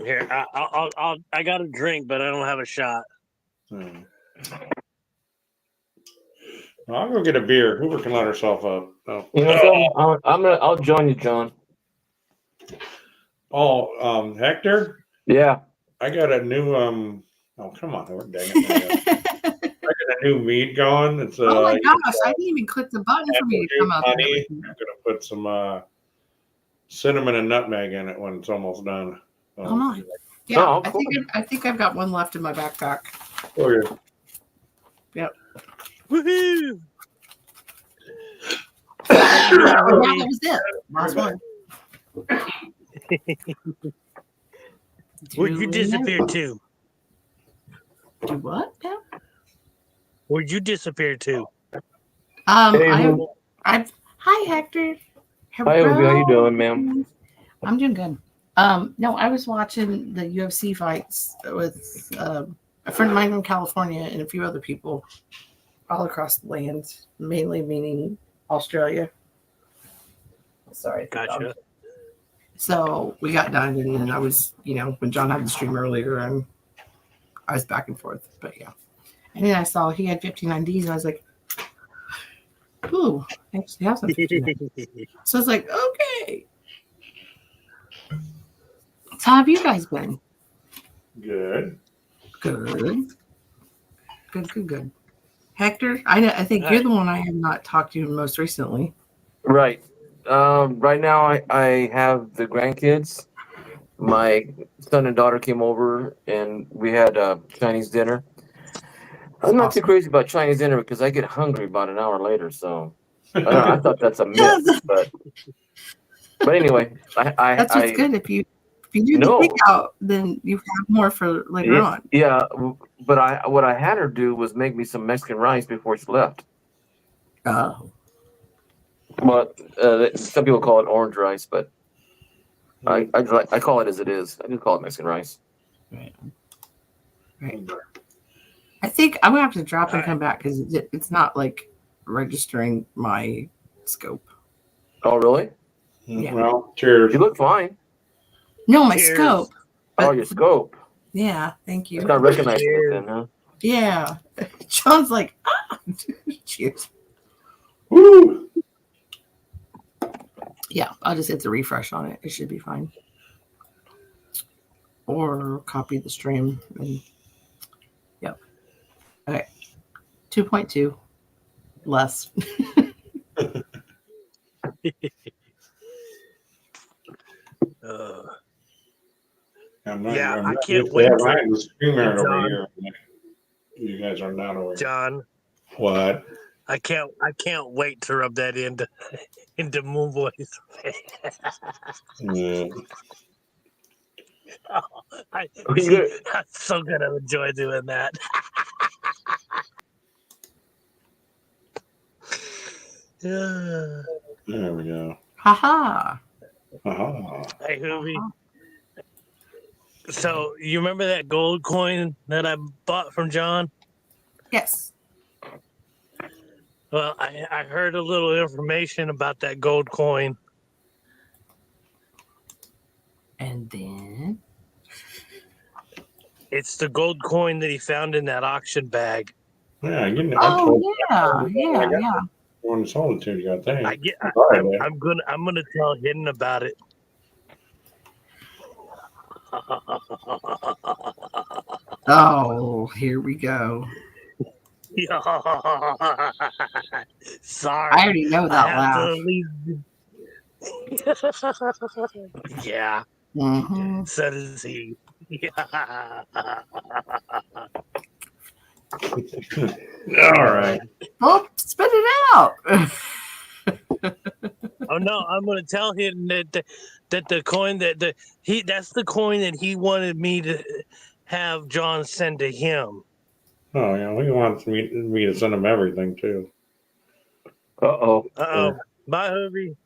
Here, I got a drink, but I don't have a shot. Well, I'll go get a beer. Hoover can let herself up. Oh. You know something? I'll join you, John. Hector? Yeah. I got a new oh come on, Hoover, dang it. I got a new mead going. It's Oh my gosh, I didn't even click the button for me to come up. honey. I'm gonna put some cinnamon and nutmeg in it when it's almost done. Oh my. Yeah, Oh, I cool. think I've got one left in my backpack. Oh yeah. Yep. Woohoo! Yeah, that was it. Last one. Where'd you disappear to? Do what now? Where'd you disappear to? Hi Hector. Hi, Obi. How you doing, ma'am? I'm doing good. No, I was watching the UFC fights with a friend of mine from California and a few other people all across the land, mainly meaning Australia. Sorry. Gotcha. So we got done, and then I was, when John had the stream earlier, and I was back and forth. But yeah. And then I saw he had 59 Ds, and I was like, ooh, I actually have some 59. So I was like, okay. So how have you guys been? Good. Good. Hector, I think you're the one I have not talked to most recently. Right. Right now, I have the grandkids. My son and daughter came over, and we had Chinese dinner. I'm not too crazy about Chinese dinner because I get hungry about an hour later. So I thought that's a myth, but anyway, That's what's good. If you do the takeout, then you have more for later on. Yeah, but what I had her do was make me some Mexican rice before she left. Oh. Well, some people call it orange rice, but I call it as it is. I do call it Mexican rice. Right. I think I'm gonna have to drop and come back because it's not like registering my scope. Oh, really? Yeah. Well, cheers. You look fine. No, my Cheers. scope. Oh, your scope. Yeah, thank you. It's not recognizing it then, huh? Yeah. John's like, cheers. Woo! Yeah, I'll just hit the refresh on it. It should be fine. Or copy the stream. And yep. Okay. 2.2 less. I'm not, Yeah, I'm I not can't used to wait have to- mine with StreamYard over John. here. You guys are not over here. John, What? I can't wait to rub that into Moon Boy's face. Yeah. I'm You so gonna enjoy doing that. Yeah. There we go. Haha. Aha. Hey, Hoovy. So you remember that gold coin that I bought from John? Yes. Well, I heard a little information about that gold coin. And then It's the gold coin that he found in that auction bag. Yeah, you know, I oh told yeah, you. yeah. One solitude, you got that. I'm gonna tell Hidden about it. Oh, here we go. Sorry, I already know that I have laugh. to leave. Yeah, Mm-hmm. so does he. All right. Well, spit it out. Oh no, I'm gonna tell him that the coin that's the coin that he wanted me to have John send to him. Oh, yeah, we want me to send them everything, too. Uh-oh. Uh-oh. Bye, Hoovy.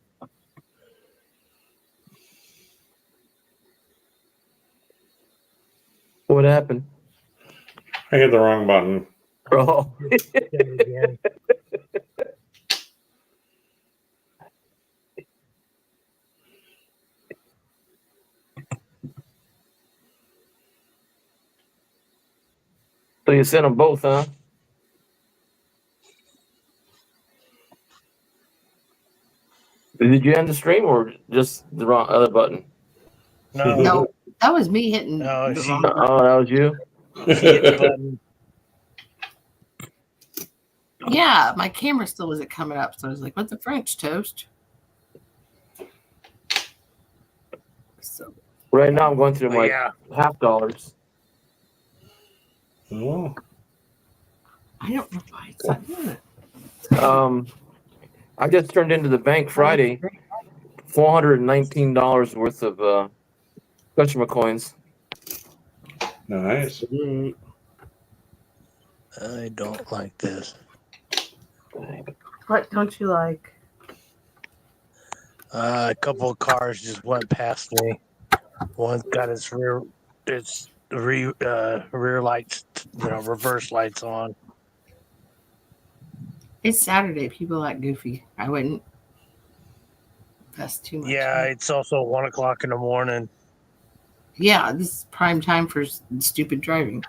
What happened? I hit the wrong button. Oh. Again. So you sent them both, huh? Did you end the stream or just the wrong other button? No, No, that was me hitting No, the she- wrong button. Oh, that was you? hit the button. Yeah, my camera still wasn't coming up, so I was like, "What's the French toast?" So Right now I'm going through But my yeah, $50. Oh, I don't know why it's not doing it. I just turned into the bank Friday $419 worth of customer coins. nice. I don't like this. What don't you like? A couple of cars just went past me. One's got its rear lights, reverse lights on. It's Saturday. People act goofy. I wouldn't. That's too much. Yeah, it's also 1:00 in the morning. Yeah, this is prime time for stupid driving.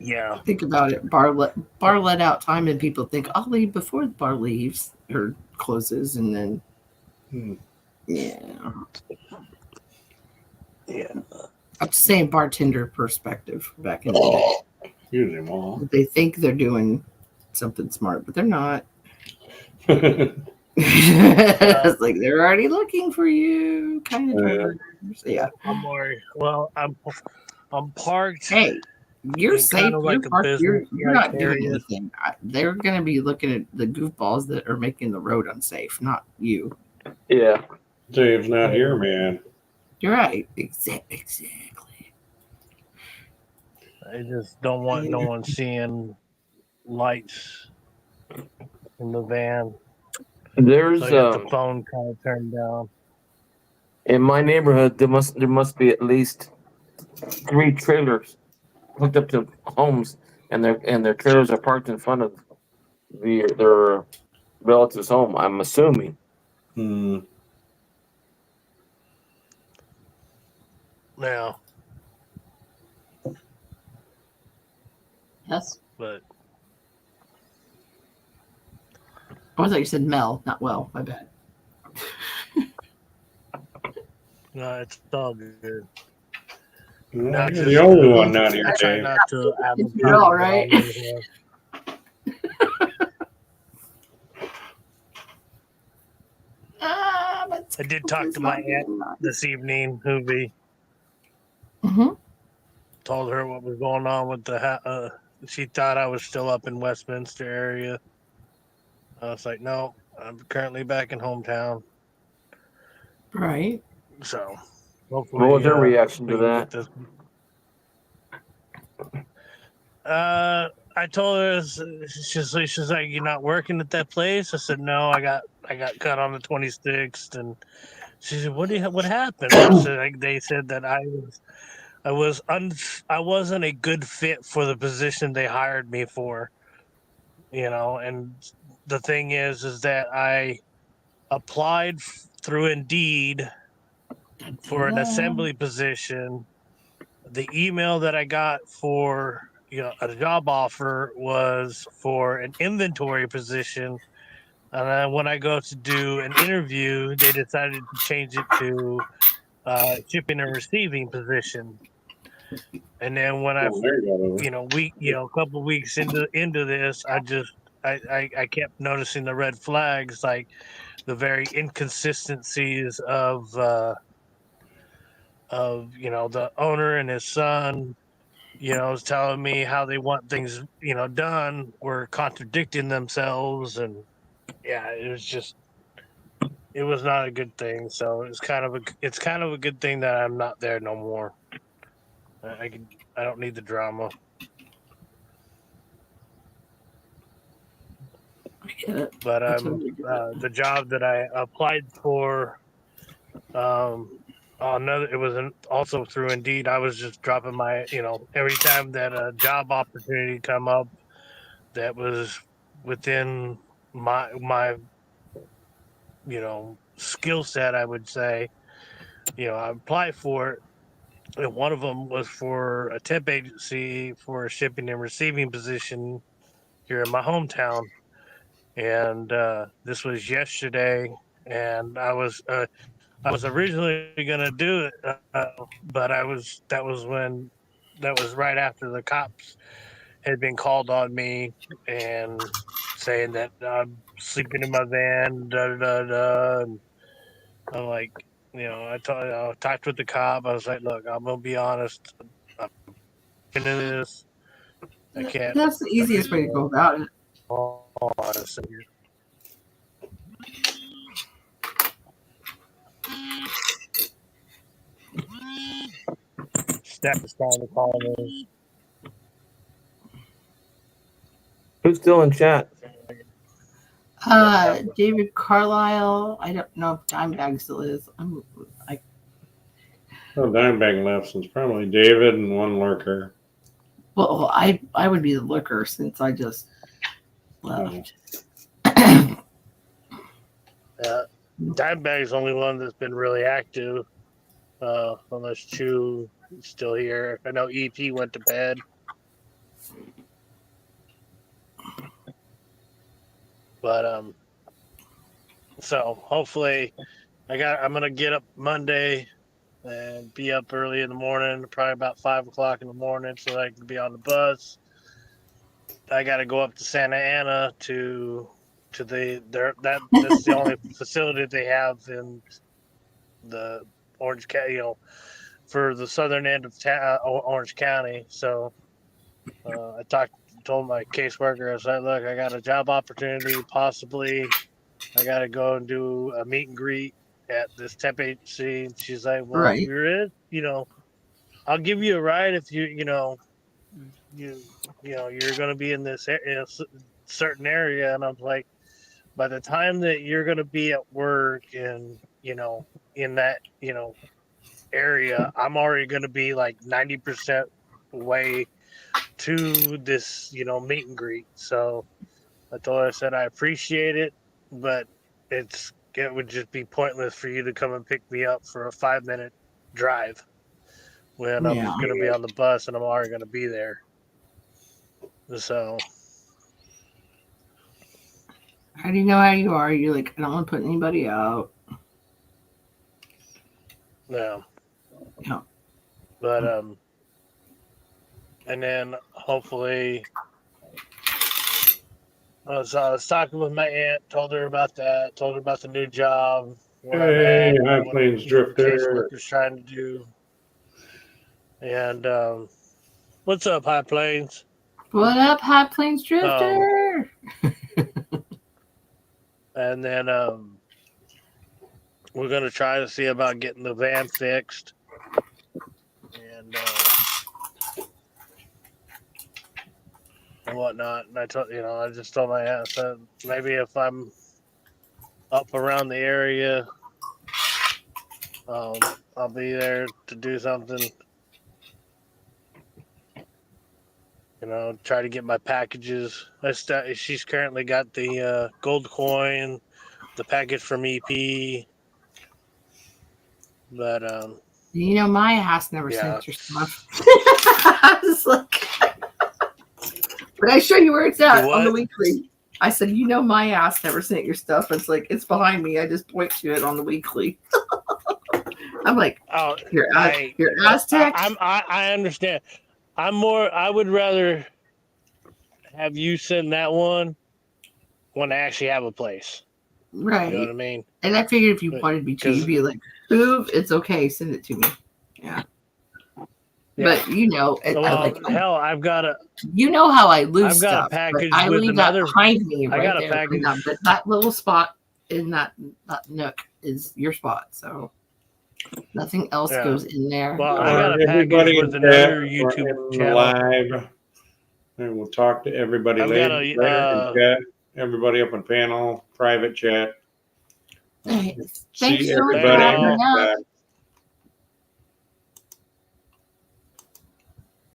Yeah, Think about it. Bar let out time, and people think I'll leave before the bar leaves or closes, and then yeah. yeah. I'm just saying bartender perspective back in the day. Use them all. They think they're doing something smart, but they're not. It's like they're already looking for you, kind of. Yeah. I'm already. Well, I'm parked. Hey, you're in safe. kind of You're, like a parked. You're business not doing area. anything. They're going to be looking at the goofballs that are making the road unsafe, not you. Yeah. Dave's not here, man. You're right. Exactly. I just don't want no one seeing lights in the van. There's So I got the phone kind of turned down. in my neighborhood there must be at least 3 trailers hooked up to homes, and their trailers are parked in front of their relative's home. I'm assuming. Now, Yes. but I thought you said Mel, not well. My bad. no, it's all good. You're the only one not here, I try Dave. not to advertise. You're all right. I did talk to my aunt this evening, Hoovy. Mm-hmm. Told her what was going on with the. She thought I was still up in Westminster area. I was like, no, I'm currently back in hometown. Right. So hopefully, What was her reaction we to can that? get this. I told her she's like, you're not working at that place. I said no, I got cut on the 26th, and she said, what happened? I said they said that I wasn't a good fit for the position they hired me for, and the thing is that I applied through Indeed for an assembly position. The email that I got for a job offer was for an inventory position, and then when I go to do an interview, they decided to change it to shipping and receiving position. And then when Oh, there you go. a couple of weeks into this, I kept noticing the red flags, like the very inconsistencies of the owner and his son, was telling me how they want things, done, were contradicting themselves, and yeah, it was not a good thing. So it's kind of a good thing that I'm not there no more. I don't need the drama. I get it. But totally get it. the job that I applied for, it was also through Indeed. I was just dropping my, every time that a job opportunity come up that was within my skill set, I would say, I applied for it. And one of them was for a temp agency for a shipping and receiving position here in my hometown. And this was yesterday, and I was originally gonna do it, but that was right after the cops had been called on me and saying that I'm sleeping in my van, da da da. And I'm like, I talked with the cop. I was like, look, I'm gonna be honest. I'm into this. I can't. That's the easiest way to go about it. Honestly. Steph is trying to call me. Who's still in chat? David Carlisle. I don't know if Dimebag still is. Dimebag left, so it's probably David and one lurker. Well, I would be the looker since I just left. Dimebag's the only one that's been really active, unless Chew is still here. I know EP went to bed. But so hopefully I'm gonna get up Monday and be up early in the morning, probably about 5 o'clock in the morning, so that I can be on the bus. I got to go up to Santa Ana to that's the only facility they have in the Orange County, for the southern end of Orange County. So I told my caseworker, I was like, look, I got a job opportunity, possibly. I got to go and do a meet and greet at this temp agency. And she's like, well, Right. if you're in, I'll give you a ride if you're going to be in this certain area. And I'm like, by the time that you're going to be at work and, in that, area, I'm already going to be like 90% way to this, meet and greet. So I told her, I said, I appreciate it, but it would just be pointless for you to come and pick me up for a 5-minute drive when I'm just going to be on the bus and I'm already going to be there. So. How do you know how you are? You're like, I don't want to put anybody out. No. Yeah. But and then hopefully, so I was talking with my aunt, told her about that, told her about the new job, what I'm Hey, at, High what Plains the Drifter. caseworker's trying to do. And what's up, High Plains? What up, High Plains Drifter? And then we're gonna try to see about getting the van fixed. And whatnot. And I just told my ass that maybe if I'm up around the area, I'll be there to do something. Try to get my packages. She's currently got the gold coin, the package from EP, but My ass never yeah. sent your stuff. I was like, but I show you where it's at on the what? weekly. I said, my ass never sent your stuff. It's like, it's behind me. I just point to it on the weekly. I'm like, Oh, your Aztec. I understand. I would rather have you send that one when I actually have a place. Right. You know what I mean? And I figured if you wanted me to, you'd be like, Boov, it's okay, send it to me. Yeah. But hell, I've got a. How I lose I've got stuff. a package I with leave another. that behind me. I Right got a there. package. But that little spot in that nook is your spot. So nothing else goes in there. Well, I got a Everybody package with in another chat, YouTube we're in channel. Live. And we'll talk to everybody I've later. got In chat. Everybody up on panel, private chat. All right. See Thanks so much for everybody. having me next out. time.